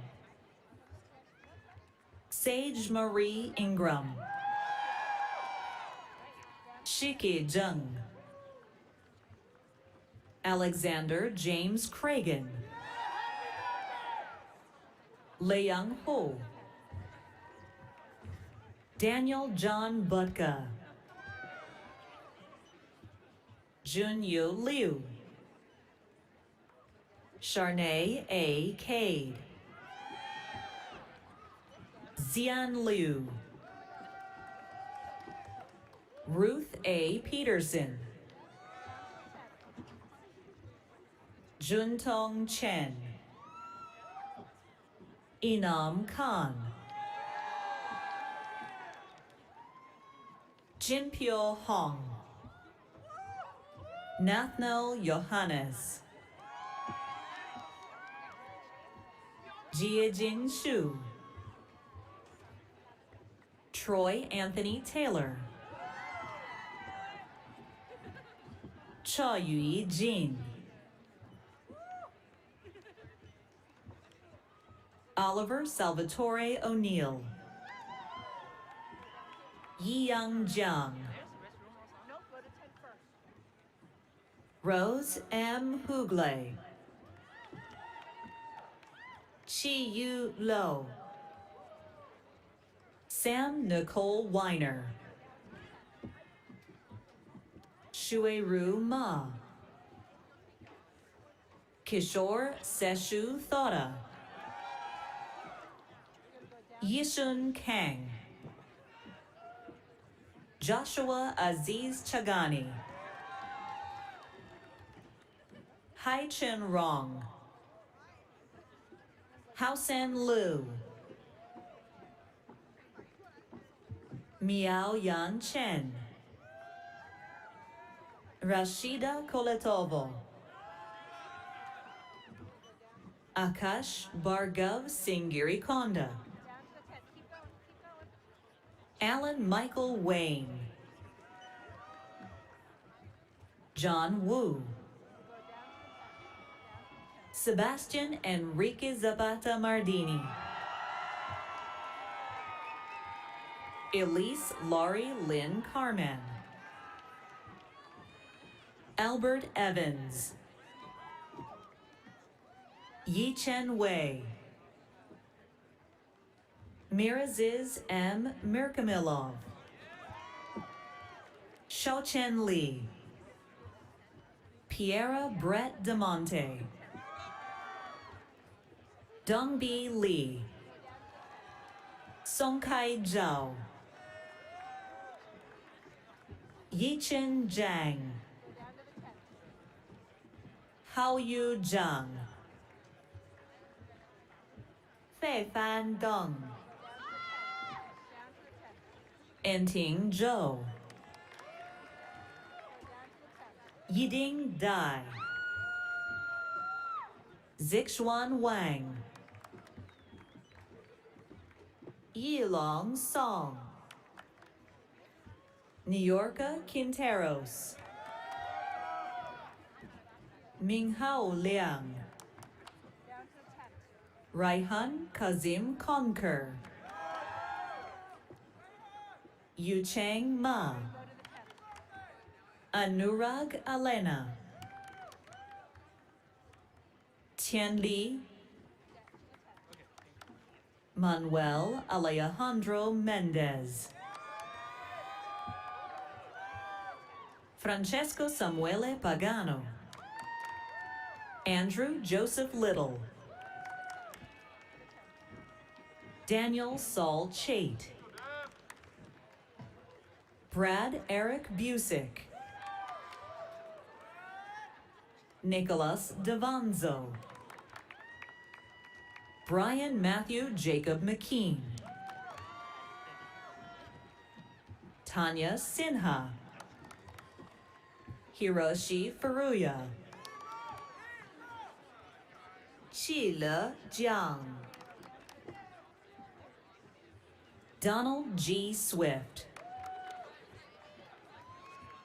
Sage Marie Ingram, Shiki Zheng, Alexander James Cragen, Leung Ho, Daniel John Butka, Junyu Liu, Sharnay A. Cade, Xian Liu, Ruth A. Peterson, Juntong Chen, Inam Khan, Jinpyo Hong, Nathaniel Johannes, Jiajin Shu, Troy Anthony Taylor, Cha Yui Jin, Oliver Salvatore O'Neill, Yi-Young Jiang, Rose M. Hugley, Chi-Yu Lo, Sam Nicole Weiner, Shueru Ma, Kishore Seshu Thora, Yishun Kang, Joshua Aziz Chagani, Hai Chen Rong, Hao Sen Lu, Miao Yan Chen, Rashida Koletovo, Akash Bhargav Singiri Konda, Alan Michael Wayne, John Wu, Sebastian Enrique Zapata Mardini, Elise Laurie Lynn Carman, Albert Evans, Yi Chen Wei, Miraziz M. Mirkamilov, Xiaochen Li, Piera Brett DeMonte, Dongbi Li, Songkai Zhao, Yichen Zhang, Haoyu Zhang, Fei Fan Deng, Enting Zhou, Yiding Dai, Zixuan Wang, Yilong Song, Niorca Quinteros, Minghao Liang, Raihan Kazim Conquer, Yuchang Ma, Anurag Alena, Tianli, Manuel Alejandro Mendez, Francesco Samuele Pagano, Andrew Joseph Little, Daniel Saul Chait, Brad Eric Busick, Nicholas Devanzo, Brian Matthew Jacob McKean, Tanya Sinha, Hiroshi Furuya, Qile Jiang, Donald G. Swift,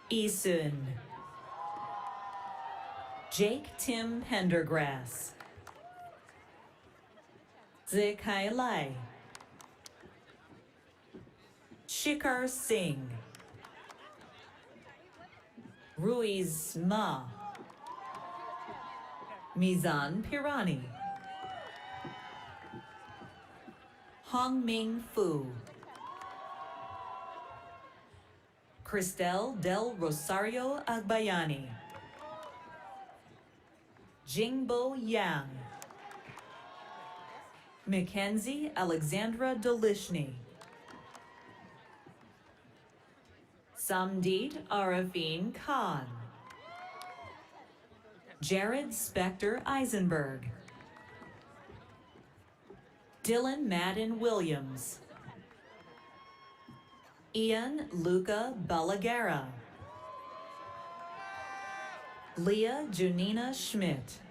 Isun, Jake Tim Pendergrass, Zikai Lai, Shikhar Singh, Ruiz Ma, Mizan Pirani, Hongming Fu, Cristel del Rosario Agbayani, Jingbo Yang, Mackenzie Alexandra Delishny, Samdeet Arifin Khan, Jared Spector Eisenberg, Dylan Madden Williams, Ian Luca Balagara, Leah Junina Schmidt,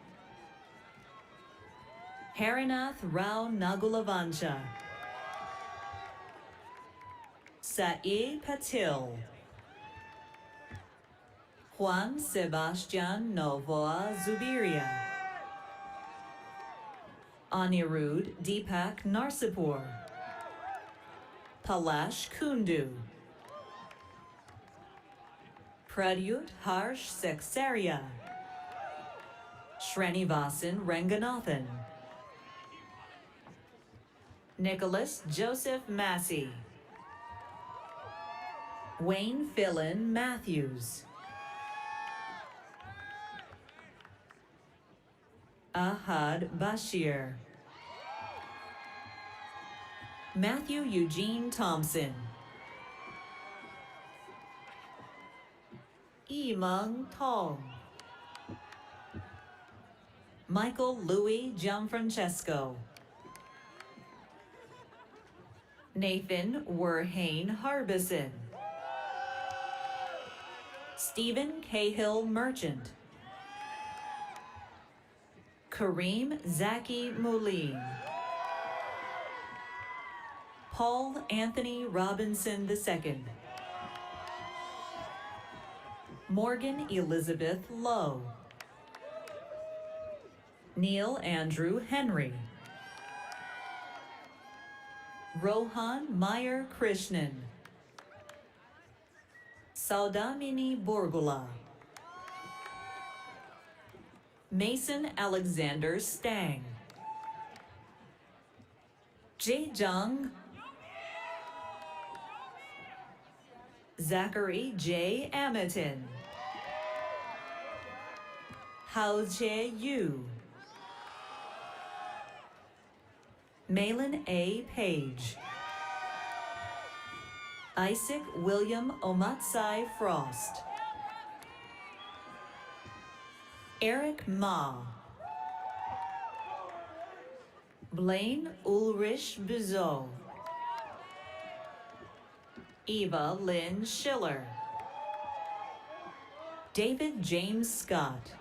Harinath Rao Nagulavancha, Sa'i Patil, Juan Sebastian Novoa Zubiria, Anirudh Deepak Narsipur, Palash Kundu, Pradyut Harsh Seksaria, Srinivasan Ranganathan, Nicholas Joseph Massey, Wayne Philin Matthews, Ahad Bashir, Matthew Eugene Thompson, Yimeng Tong, Michael Louis Gianfrancesco. Nathan Werhane Harbison. Stephen Cahill Merchant. Kareem Zaki Moline. Paul Anthony Robinson II. Morgan Elizabeth Lowe. Neil Andrew Henry. Rohan Meyer Krishnan. Saudamini Borgula. Mason Alexander Stang. Jaejung. Zachary J. Ametin. Hao Che Yu. Malin A. Page. Isaac William Omatsai Frost. Eric Ma. Blaine Ulrich Bizot. Eva Lynn Schiller. David James Scott.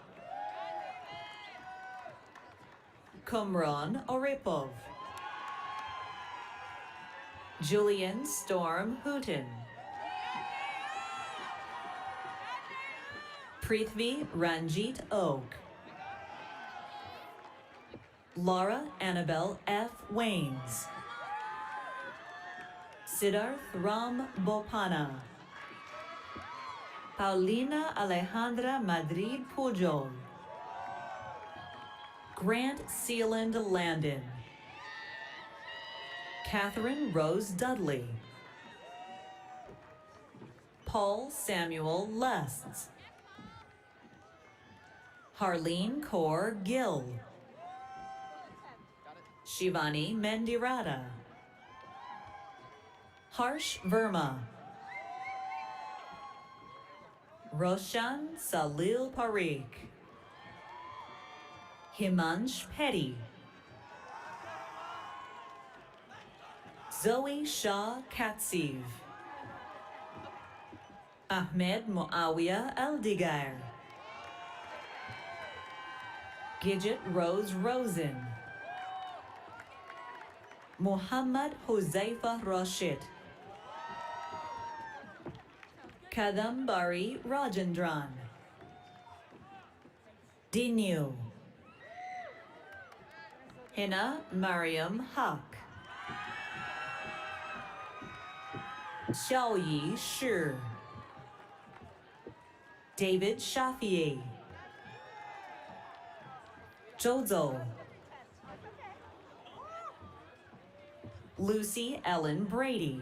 Kumron Oripov. Julian Storm Hooton. Prithvi Ranjit Oak. Laura Annabelle F. Waines. Siddharth Ram Bopana. Paulina Alejandra Madrid Pujol. Grant Sealand Landon. Catherine Rose Dudley. Paul Samuel Lests. Harleen Kaur Gill. Shivani Mendirata. Harsh Verma. Roshan Salil Parikh. Himansh Petty. Zoe Shah Katsiv. Ahmed Muawiyah Eldigar. Gidget Rose Rosen. Muhammad Huzaifa Rashid. Kadambari Rajendran. Dinu. Hina Mariam Haq. Xiaoyi Shi. David Shafiei. Zhou. Lucy Ellen Brady.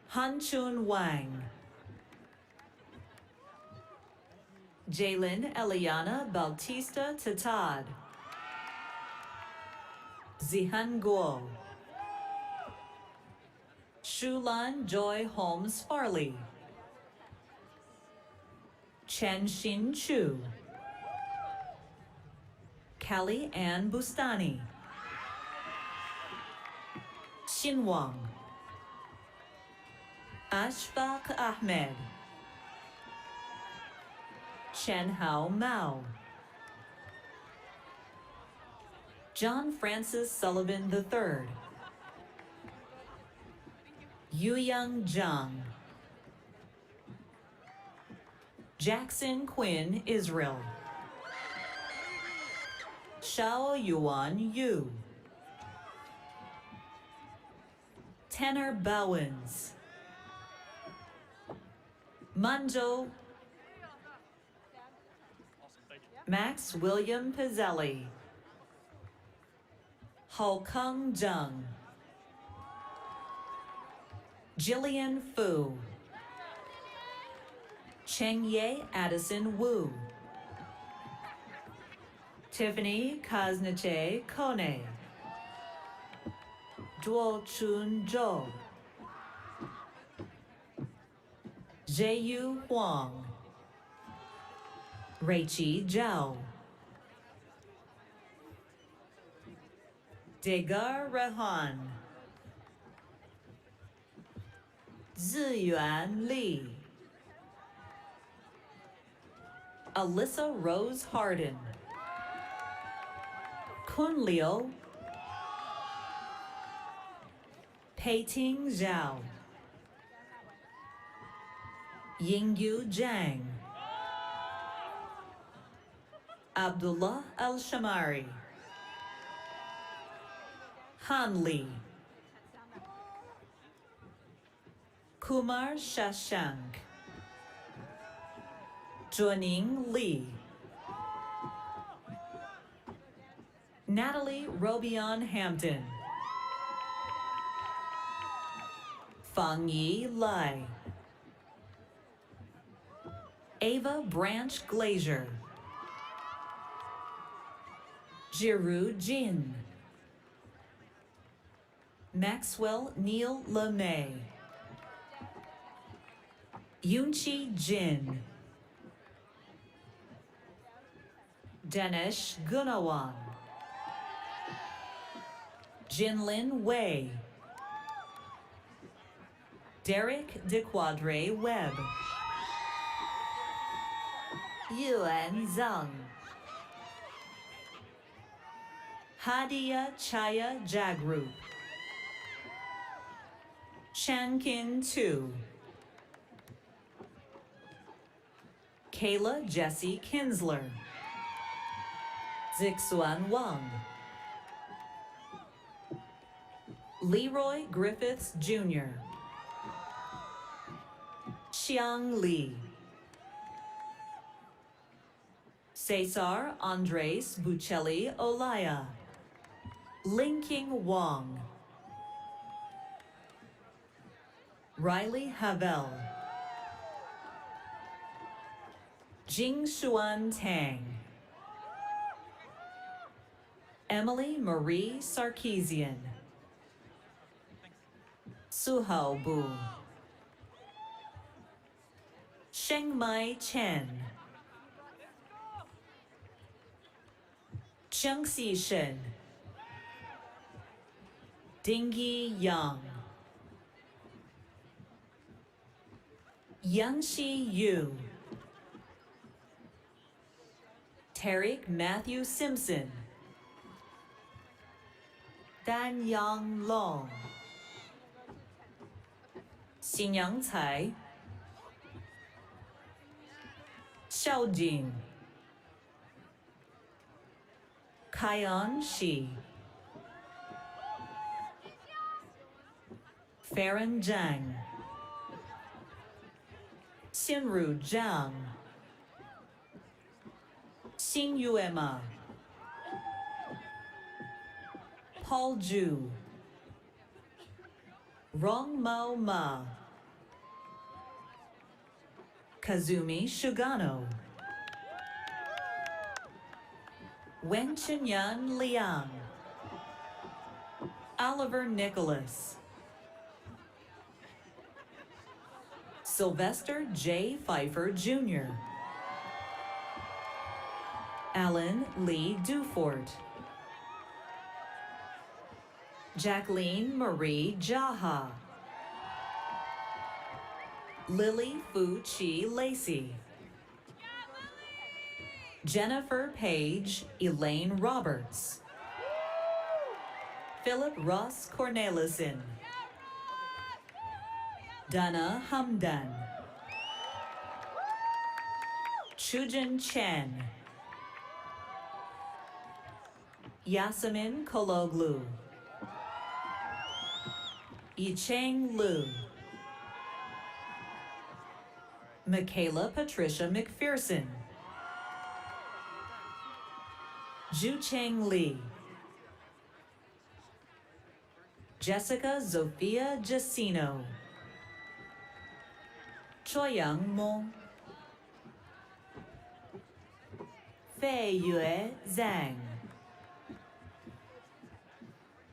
Han-Chun Wang. Jalen Eliana Bautista Tatad. Zihan Guo. Shulan Joy Holmes Farley. Chen Xin Chu. Kelly Ann Bustani. Xin Wang. Ashfaq Ahmed. Chen Hao Mao. John Francis Sullivan III. Yuyang Zhang. Jackson Quinn Israel. Shao Yuan Yu. Tanner Bowens. Manjo. Max William Pizzelli. Hao Kung Zheng. Jillian Fu. Cheng-Ye Addison Wu. Tiffany Kaznache Kone. Duo Chun Zhou. Zheyu Huang. Reichi Zhao. Degar Rehan. Ziyuan Li. Alyssa Rose Harden. Kun Liu. Peiting Zhao. Yingyu Zhang. Abdullah Al-Shamari. Han Li. Kumar Shashank. Juaning Li. Natalie Robion Hampton. Feng Yi Lai. Ava Branch Glazier. Jiru Jin. Maxwell Neil LeMay. Yunchi Jin. Dinesh Gunawan. Jinlin Wei. Derek DeQuadre Webb. Yuan Zhang. Hadia Chaya Jagru. Shankin Tu. Kayla Jessie Kinsler. Zixuan Wang. Leroy Griffiths Jr. Xiang Li. Cesar Andres Bucelli Olaya. Linking Wang. Riley Havel. Jingshuan Tang. Emily Marie Sarkeesian. Suhao Bu. Shengmai Chen. Chengxi Shen. Dingyi Yang. Yangxi Yu. Tarek Matthew Simpson. Dan Yang Long. Xinyang Cai. Xiao Jing. Kaian Shi. Farron Zhang. Xinru Zhang. Xin Yuema. Paul Zhu. Rong Mao Ma. Kazumi Shugano. Wen Chenyan Liang. Oliver Nicholas. Sylvester J. Pfeiffer Jr. Alan Lee Dufort. Jacqueline Marie Jaha. Lily Fu Chi Lacey. Jennifer Page Elaine Roberts. Philip Ross Cornelison. Dana Hamdan. Chujin Chen. Yasemin Kologlu. Yicheng Lu. Michaela Patricia McPherson. Zhucheng Li. Jessica Zofia Jacino. Choyang Mo. Fei Yue Zhang.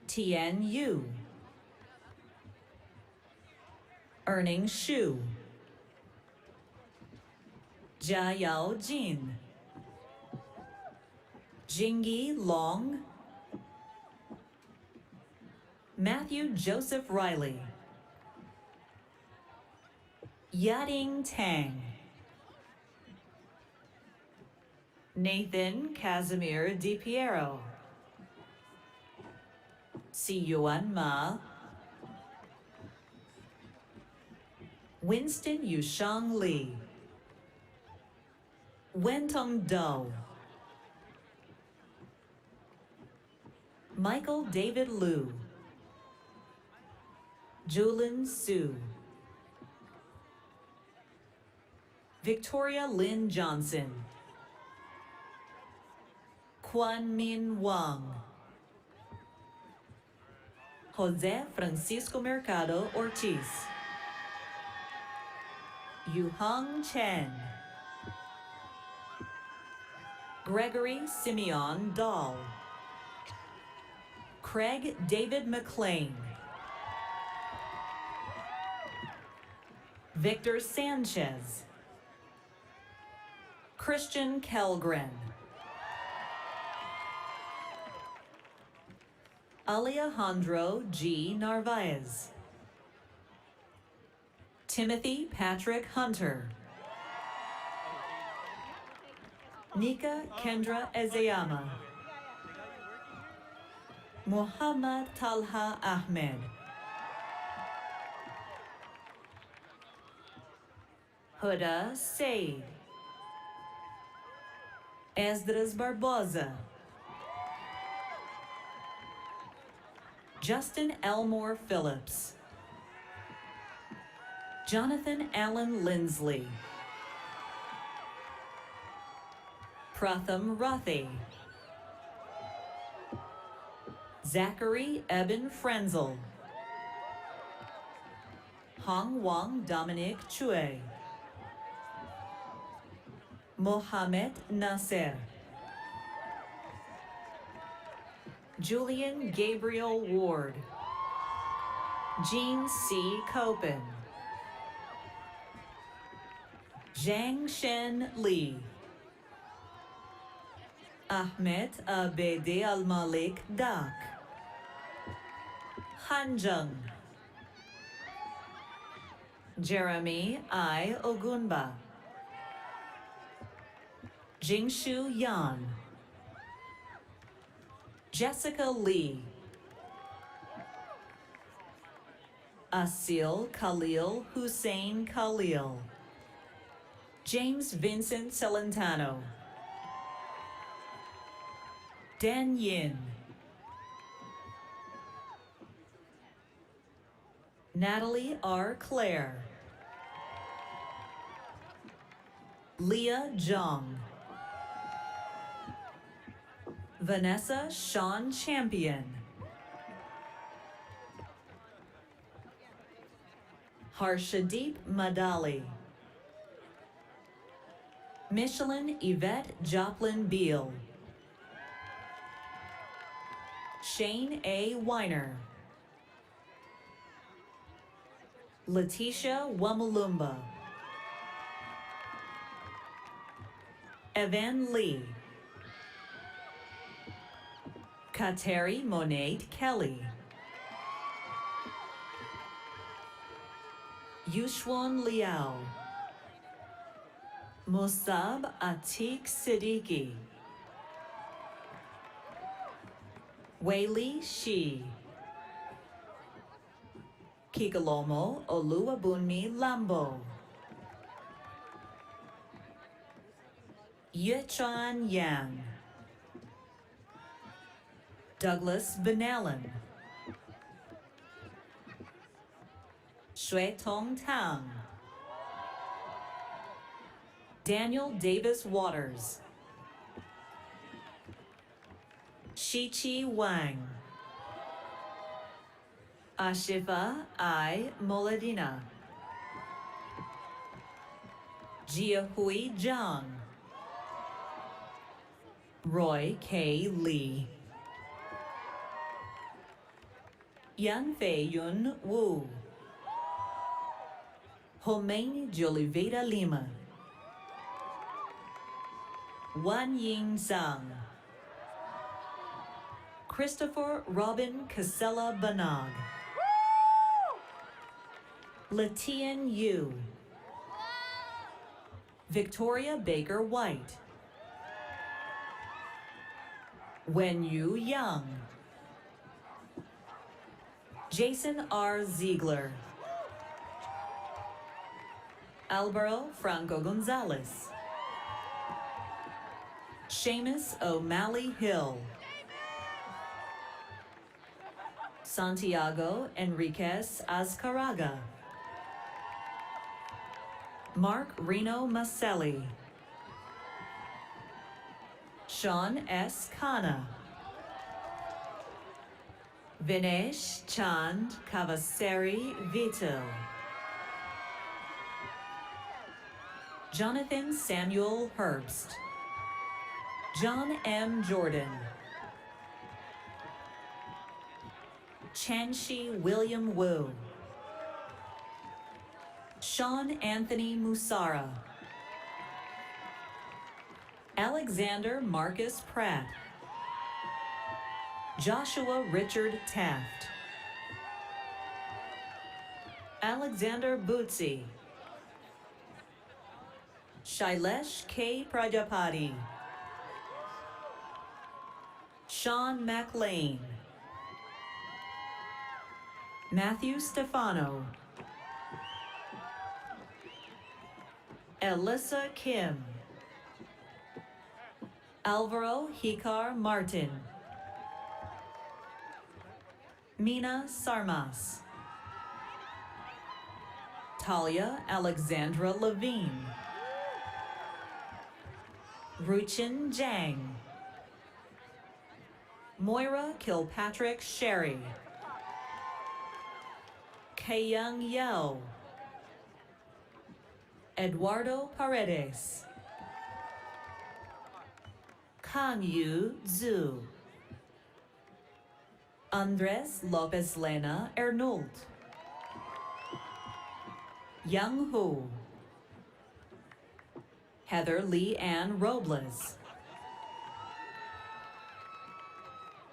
Tian Yu. Erning Shu. Jia Yao Jin. Jingyi Long, Matthew Joseph Riley, Yading Tang, Nathan Casimir DiPiero, Siyuan Ma, Winston Yushang Lee, Wentong Do, Michael David Liu, Julin Su, Victoria Lynn Johnson, Quan Min Wang, Jose Francisco Mercado Ortiz, Yuhang Chen, Gregory Simeon Dahl, Craig David McLean, Victor Sanchez, Christian Kellgren, Alejandro G. Narvaez, Timothy Patrick Hunter, Nika Kendra Ezeyama, Muhammad Talha Ahmed, Huda Said, Esdras Barbosa, Justin Elmore Phillips, Jonathan Allen Lindsley, Pratham Rathi, Zachary Eben Frenzel, Hong Wang Dominic Chue, Mohamed Nasser, Julian Gabriel Ward, Jean C. Copen, Zhang Shen Li, Ahmed Abede Al-Malik Dak, Hanjung, Jeremy I. Ogunba, Jingshu Yan, Jessica Lee, Asil Khalil Hussein Khalil, James Vincent Celentano, Dan Yin, Natalie R. Clare, Leah Zhang, Vanessa Sean Champion, Harshadeep Madali, Michelin Yvette Joplin Beal, Shane A. Weiner, Letitia Wamalumba, Evan Lee, Kateri Monade Kelly, Yushwan Liao, Musab Atik Siddiqui, Weili Shi, Kikalomo Oluwabunmi Lambo, Yuchan Yang, Douglas Benalan, Shui Tong Tang, Daniel Davis Waters, Shichi Wang, Ashifa I. Moladina, Jiahui Zhang, Roy K. Lee, Yan Fei Yun Wu, Homeng de Oliveira Lima, Wan Ying Zhang, Christopher Robin Casella Banog. Latian Yu. Victoria Baker White. Wenyu Young. Jason R. Ziegler. Alvaro Franco Gonzalez. Seamus O'Malley Hill. Santiago Enriquez Azcaraga. Mark Reno Maselli. Sean S. Khanna. Vinesh Chand Kavaseri Vital. Jonathan Samuel Herbst. John M. Jordan. Chanshi William Wu. Sean Anthony Musara. Alexander Marcus Pratt. Joshua Richard Taft. Alexander Bootsy. Shailesh K. Prajapati. Sean McLean. Matthew Stefano. Alyssa Kim. Alvaro Hikar Martin. Mina Sarmas. Talia Alexandra Levine. Ruchin Zhang. Moira Kilpatrick Sherry. Kayoung Yeo. Eduardo Paredes. Kang Yu Zhu. Andres Lopez Lena Ernoult. Young Hu. Heather Lee Ann Robles.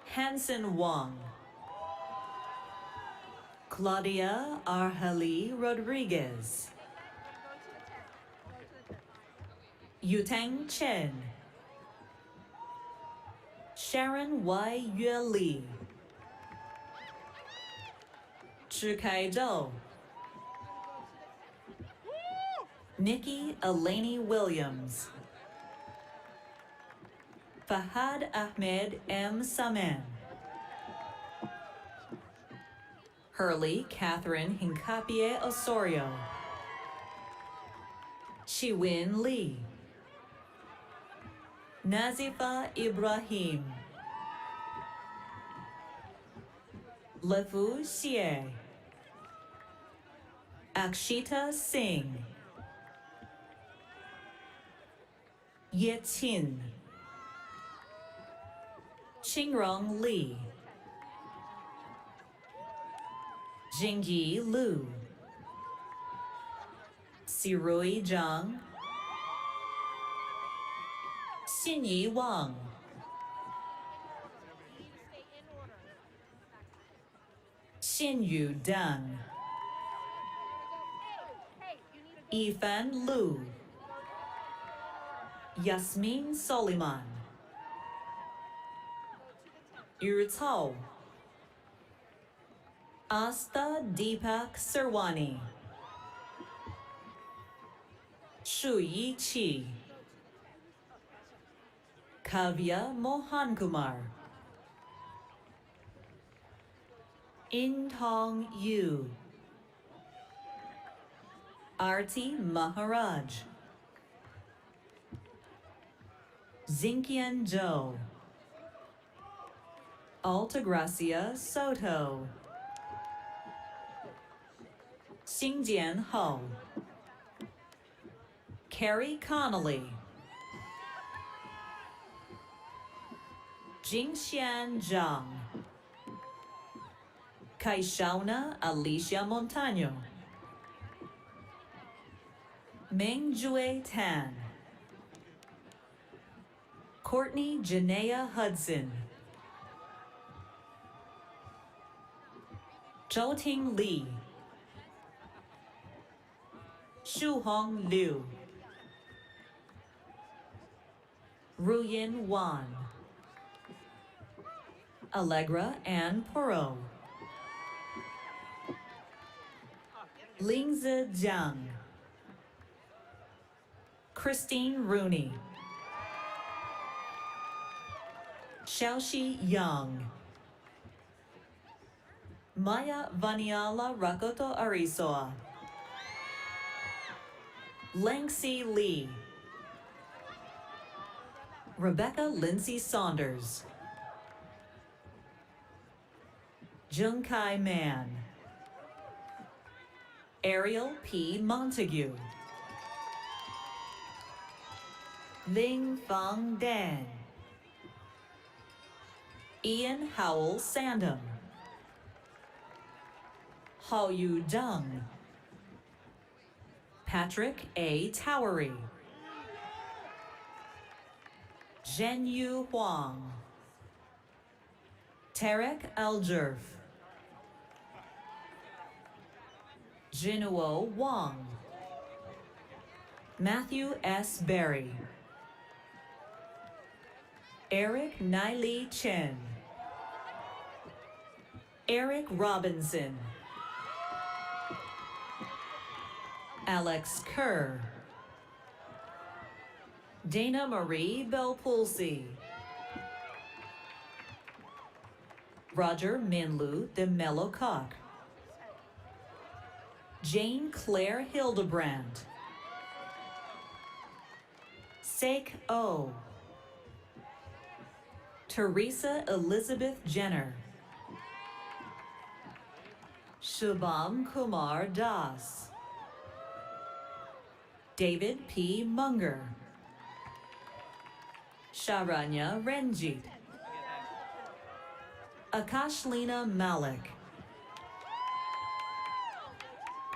Hanson Wong. Claudia Arhali Rodriguez. Yutang Chen. Sharon Y. Yue Li. Chikai Zhou. Nikki Elaney Williams. Fahad Ahmed M. Samen. Hurley Catherine Hincapie Osorio. Chiwin Lee. Nazifa Ibrahim. Lefu Xie. Akshita Singh. Yetin. Qingrong Li. Jingyi Lu. Sirui Zhang. Xinyi Wang. Xinyu Deng. Ifan Lu. Yasmin Soliman. Yu Cao. Asta Deepak Sirwani. Shu Yi Chi. Kavya Mohankumar. In Tong Yu. Arti Maharaj. Zinkian Zhou. Altagracia Soto. Xingjian Ho. Carrie Connolly. Jingxian Zhang. Kaishauna Alicia Montano. Mingjue Tan. Courtney Janaea Hudson. Zhouting Li, Shuhong Liu, Ruyin Wan, Allegra Ann Puro, Lingzi Jiang, Christine Rooney, Xiaoxi Yang, Maya Vaniala Rakoto Arisoa, Lengxi Li, Rebecca Lindsay Saunders, Junkai Man, Ariel P. Montague, Ling Fang Dan, Ian Howell Sandham, Hao Yu Zheng, Patrick A. Towery, Zhenyu Huang, Tarek Aljerf, Jinuo Wang, Matthew S. Berry, Eric Niley Chen, Eric Robinson, Alex Kerr, Dana Marie Belpulsi, Roger Minlu de Mellocock, Jane Claire Hildebrand, Sek O, Teresa Elizabeth Jenner, Shubham Kumar Das, David P. Munger, Sharanya Renjit, Akashleena Mallick,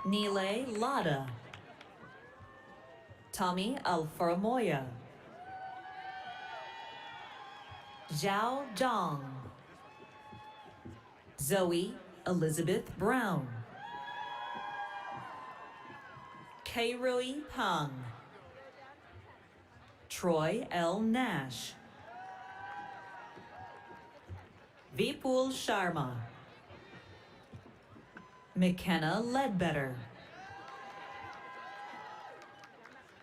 Nile Lada, Tommy Alfaramoya, Zhao Zhang, Zoe Elizabeth Brown, Kairui Pang, Troy L. Nash, Vipul Sharma, McKenna Ledbetter,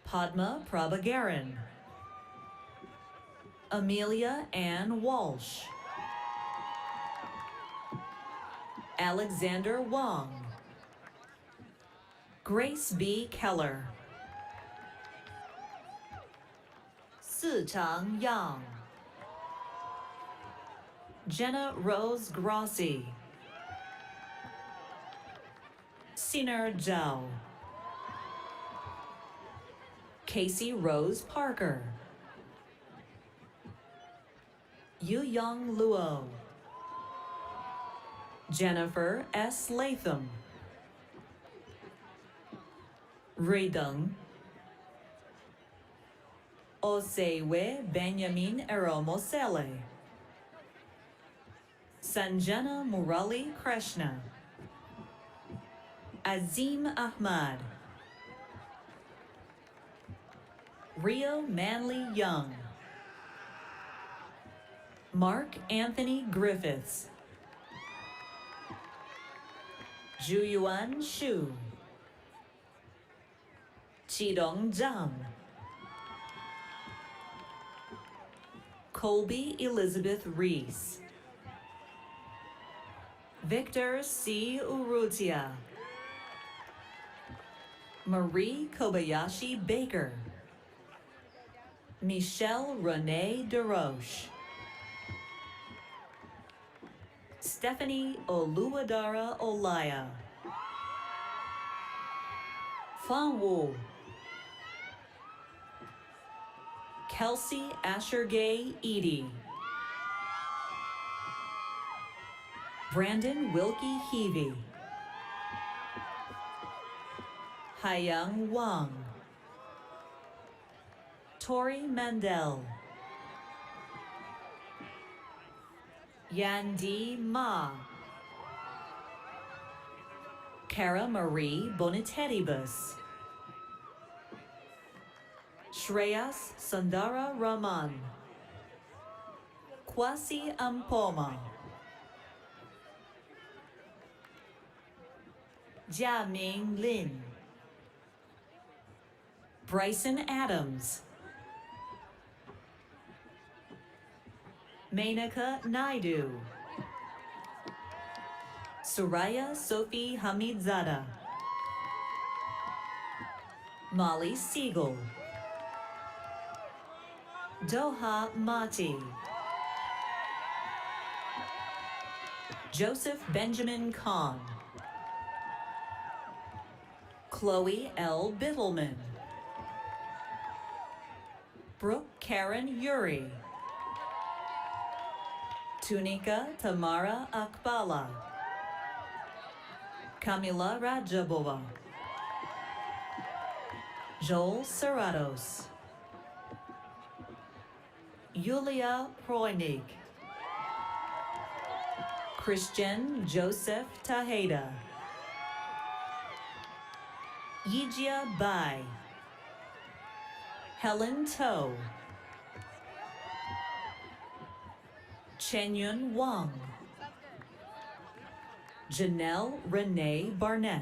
Padma Prabhagaran, Amelia Ann Walsh, Alexander Wong, Grace B. Keller, Sichang Yang, Jenna Rose Grossi, Sinar Zhao, Casey Rose Parker, Yu Young Luo, Jennifer S. Latham, Redung, Osewe Benjamin Eromosele, Sanjana Murali Krishna, Azim Ahmad, Rio Manley Young, Mark Anthony Griffiths, Zhuyuan Xu, Qidong Zhang, Colby Elizabeth Reese, Victor C. Urrutia, Marie Kobayashi Baker, Michelle Renee DeRoche, Stephanie Oluwadara Olaya, Fan Wu, Kelsey Ashergay Edie, Brandon Wilkie Heavey, Haiyang Wang, Tori Mandel, Yandi Ma, Cara Marie Boniteribus. Shreyas Sundara Raman. Kwasi Ampoma. Jiaming Lin. Bryson Adams. Menaka Naidu. Suraya Sophie Hamidzada. Molly Siegel. Doha Mati. Joseph Benjamin Kahn. Chloe L. Bittleman. Brooke Karen Yuri. Tunika Tamara Akbala. Camila Rajabova. Joel Serratos. Yulia Proinig. Christian Joseph Taheda. Yijia Bai. Helen To. Chenyun Wang. Janelle Renee Barnett.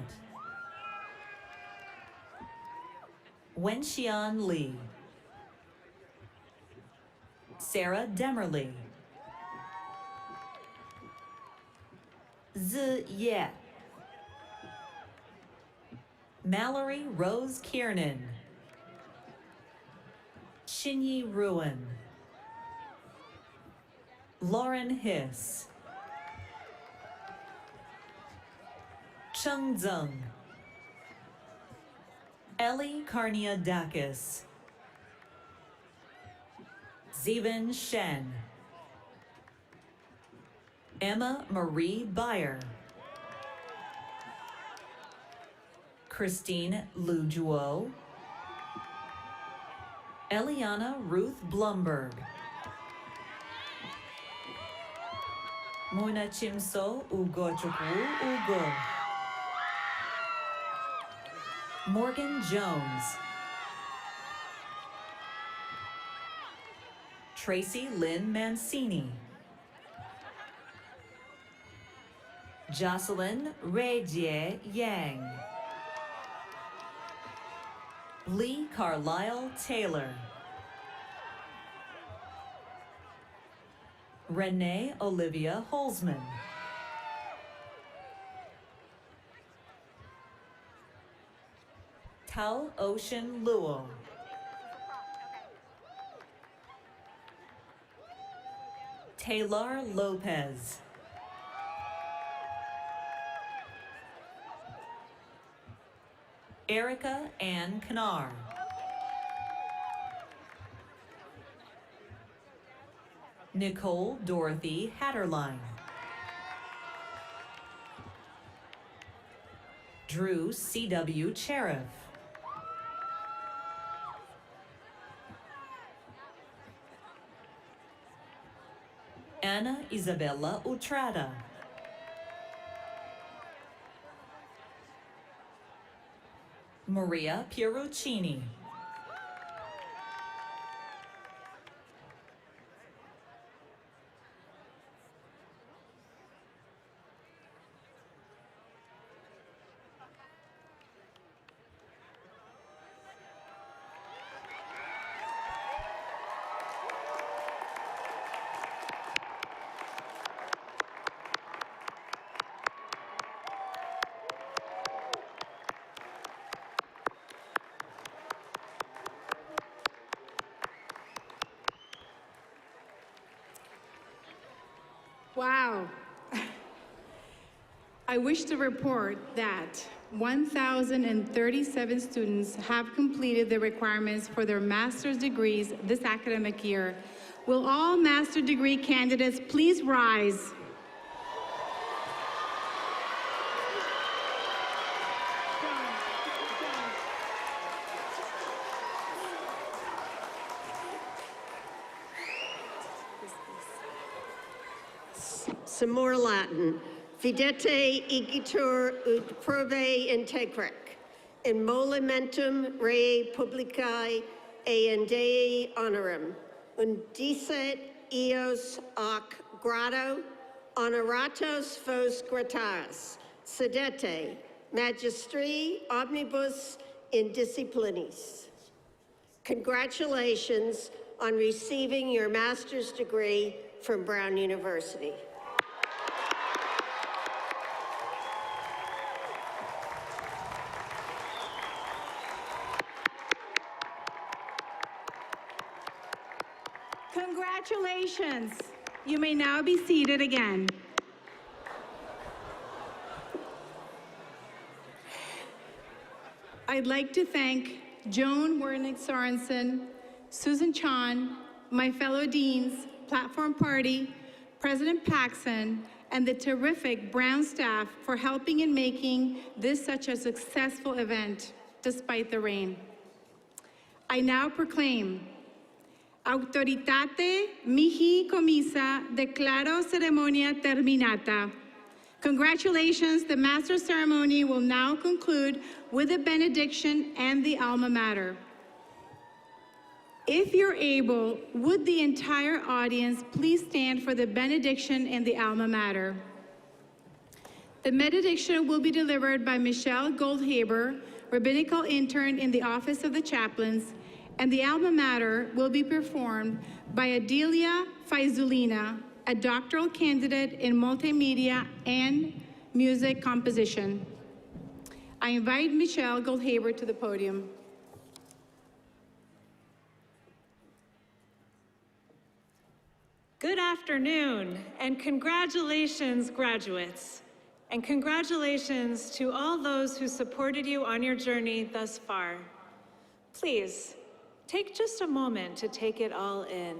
Wenxian Lee. Sarah Demerly. Zi Ye. Mallory Rose Kiernan. Xinyi Ruin. Lauren Hiss. Cheng Zeng. Ellie Karniadakis. Zeven Shen. Emma Marie Beyer. Christine Lujuo. Eliana Ruth Blumberg. Muna Chimso Ugochukwu Ugo. Morgan Jones. Tracy Lynn Mancini. Jocelyn Rejie Yang. Lee Carlisle Taylor. Renee Olivia Holzman. Tao Ocean Luo. Taylor Lopez. Erica Ann Knar. Nicole Dorothy Hatterline. Drew C.W. Cherif. Anna Isabella Utrada. Maria Pieruccini.
Wow. I wish to report that 1,037 students have completed the requirements for their master's degrees this academic year. Will all master's degree candidates please rise?
Some more Latin. Fidete igitur ut probe integrec, in monumentum rei publicae e Dei honorum, undicet eos ac grado honoratos vos grataris, sedete magistri omnibus in disciplinis. Congratulations on receiving your master's degree from Brown University.
Congratulations. You may now be seated again. I'd like to thank Joan Wernick Sorensen, Susan Chan, my fellow deans, Platform Party, President Paxson, and the terrific Brown staff for helping in making this such a successful event, despite the rain. I now proclaim, Autoritate mihi commissa declaro ceremonia terminata. Congratulations, the master ceremony will now conclude with the benediction and the alma mater. If you're able, would the entire audience please stand for the benediction and the alma mater? The benediction will be delivered by Michelle Goldhaber, rabbinical intern in the Office of the Chaplains, and the alma mater will be performed by Adelia Faizulina, a doctoral candidate in multimedia and music composition. I invite Michelle Goldhaber to the podium.
Good afternoon, and congratulations, graduates. And congratulations to all those who supported you on your journey thus far. Please, take just a moment to take it all in.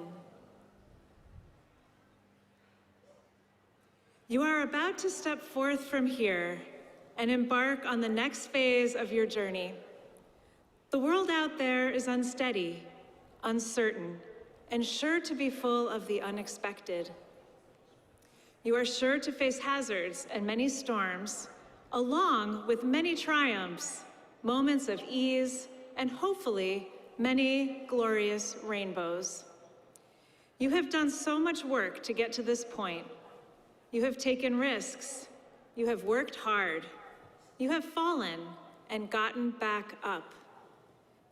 You are about to step forth from here and embark on the next phase of your journey. The world out there is unsteady, uncertain, and sure to be full of the unexpected. You are sure to face hazards and many storms, along with many triumphs, moments of ease, and hopefully many glorious rainbows. You have done so much work to get to this point. You have taken risks. You have worked hard. You have fallen and gotten back up.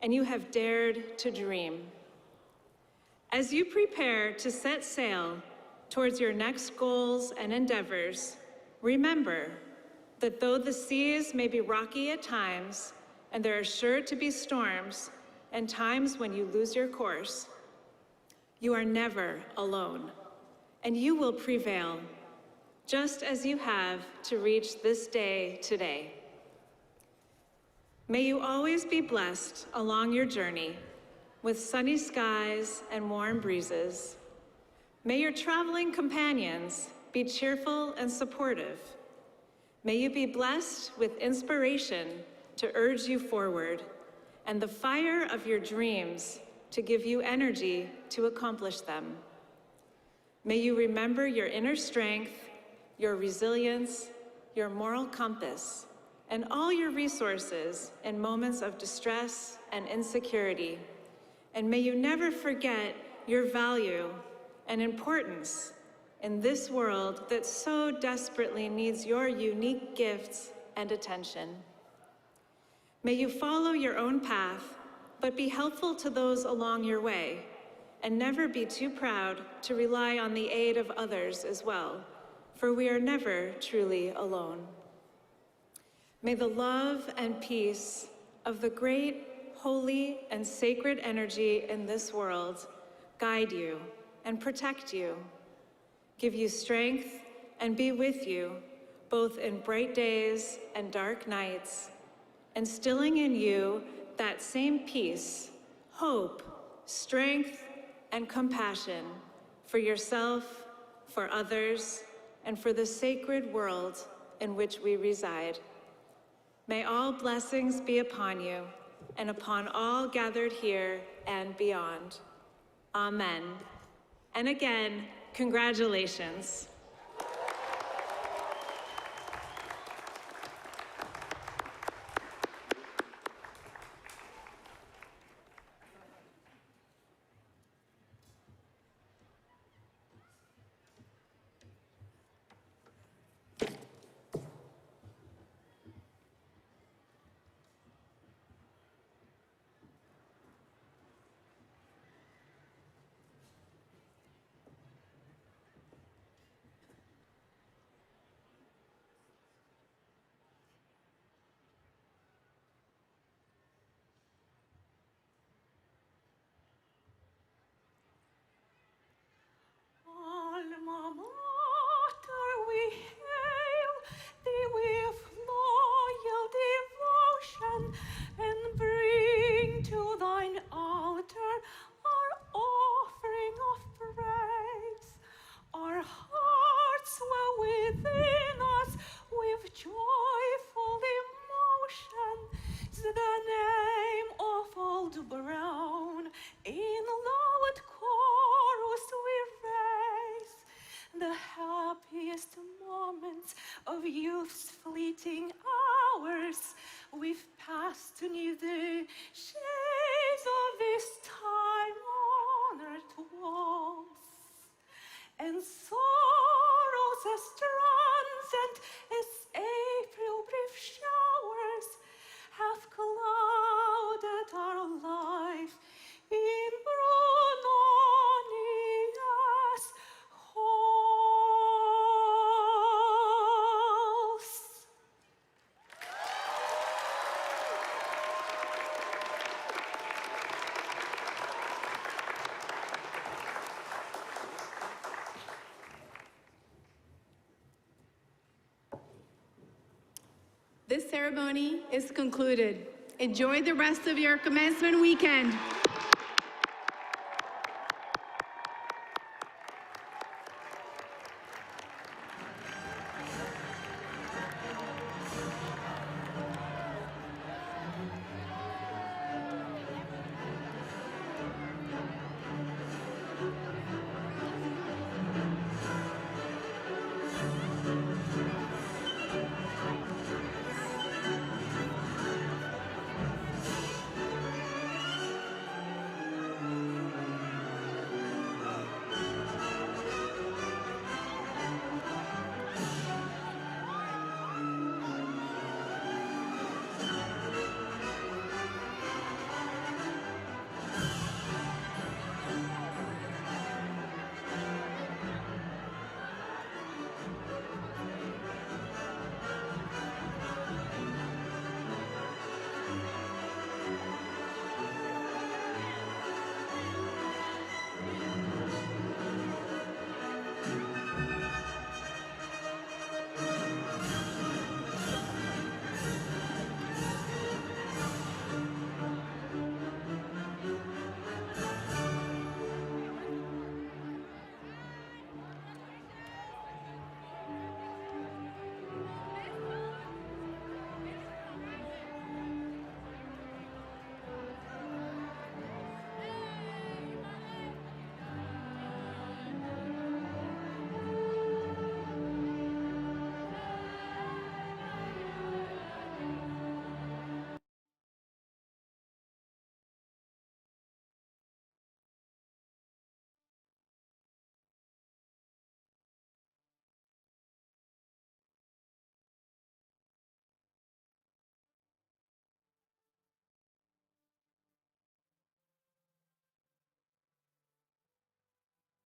And you have dared to dream. As you prepare to set sail towards your next goals and endeavors, remember that though the seas may be rocky at times, and there are sure to be storms and times when you lose your course, you are never alone, and you will prevail, just as you have to reach this day today. May you always be blessed along your journey with sunny skies and warm breezes. May your traveling companions be cheerful and supportive. May you be blessed with inspiration to urge you forward and the fire of your dreams to give you energy to accomplish them. May you remember your inner strength, your resilience, your moral compass, and all your resources in moments of distress and insecurity. And may you never forget your value and importance in this world that so desperately needs your unique gifts and attention. May you follow your own path, but be helpful to those along your way, and never be too proud to rely on the aid of others as well, for we are never truly alone. May the love and peace of the great, holy, and sacred energy in this world guide you and protect you, give you strength, and be with you both in bright days and dark nights, instilling in you that same peace, hope, strength, and compassion for yourself, for others, and for the sacred world in which we reside. May all blessings be upon you and upon all gathered here and beyond. Amen. And again, congratulations.
of youth's fleeting hours, we've passed to new the shades of this time-honored waltz. And sorrows as transient as April brief showers have clouded our life in Brunonia's halls.
This ceremony is concluded. Enjoy the rest of your commencement weekend.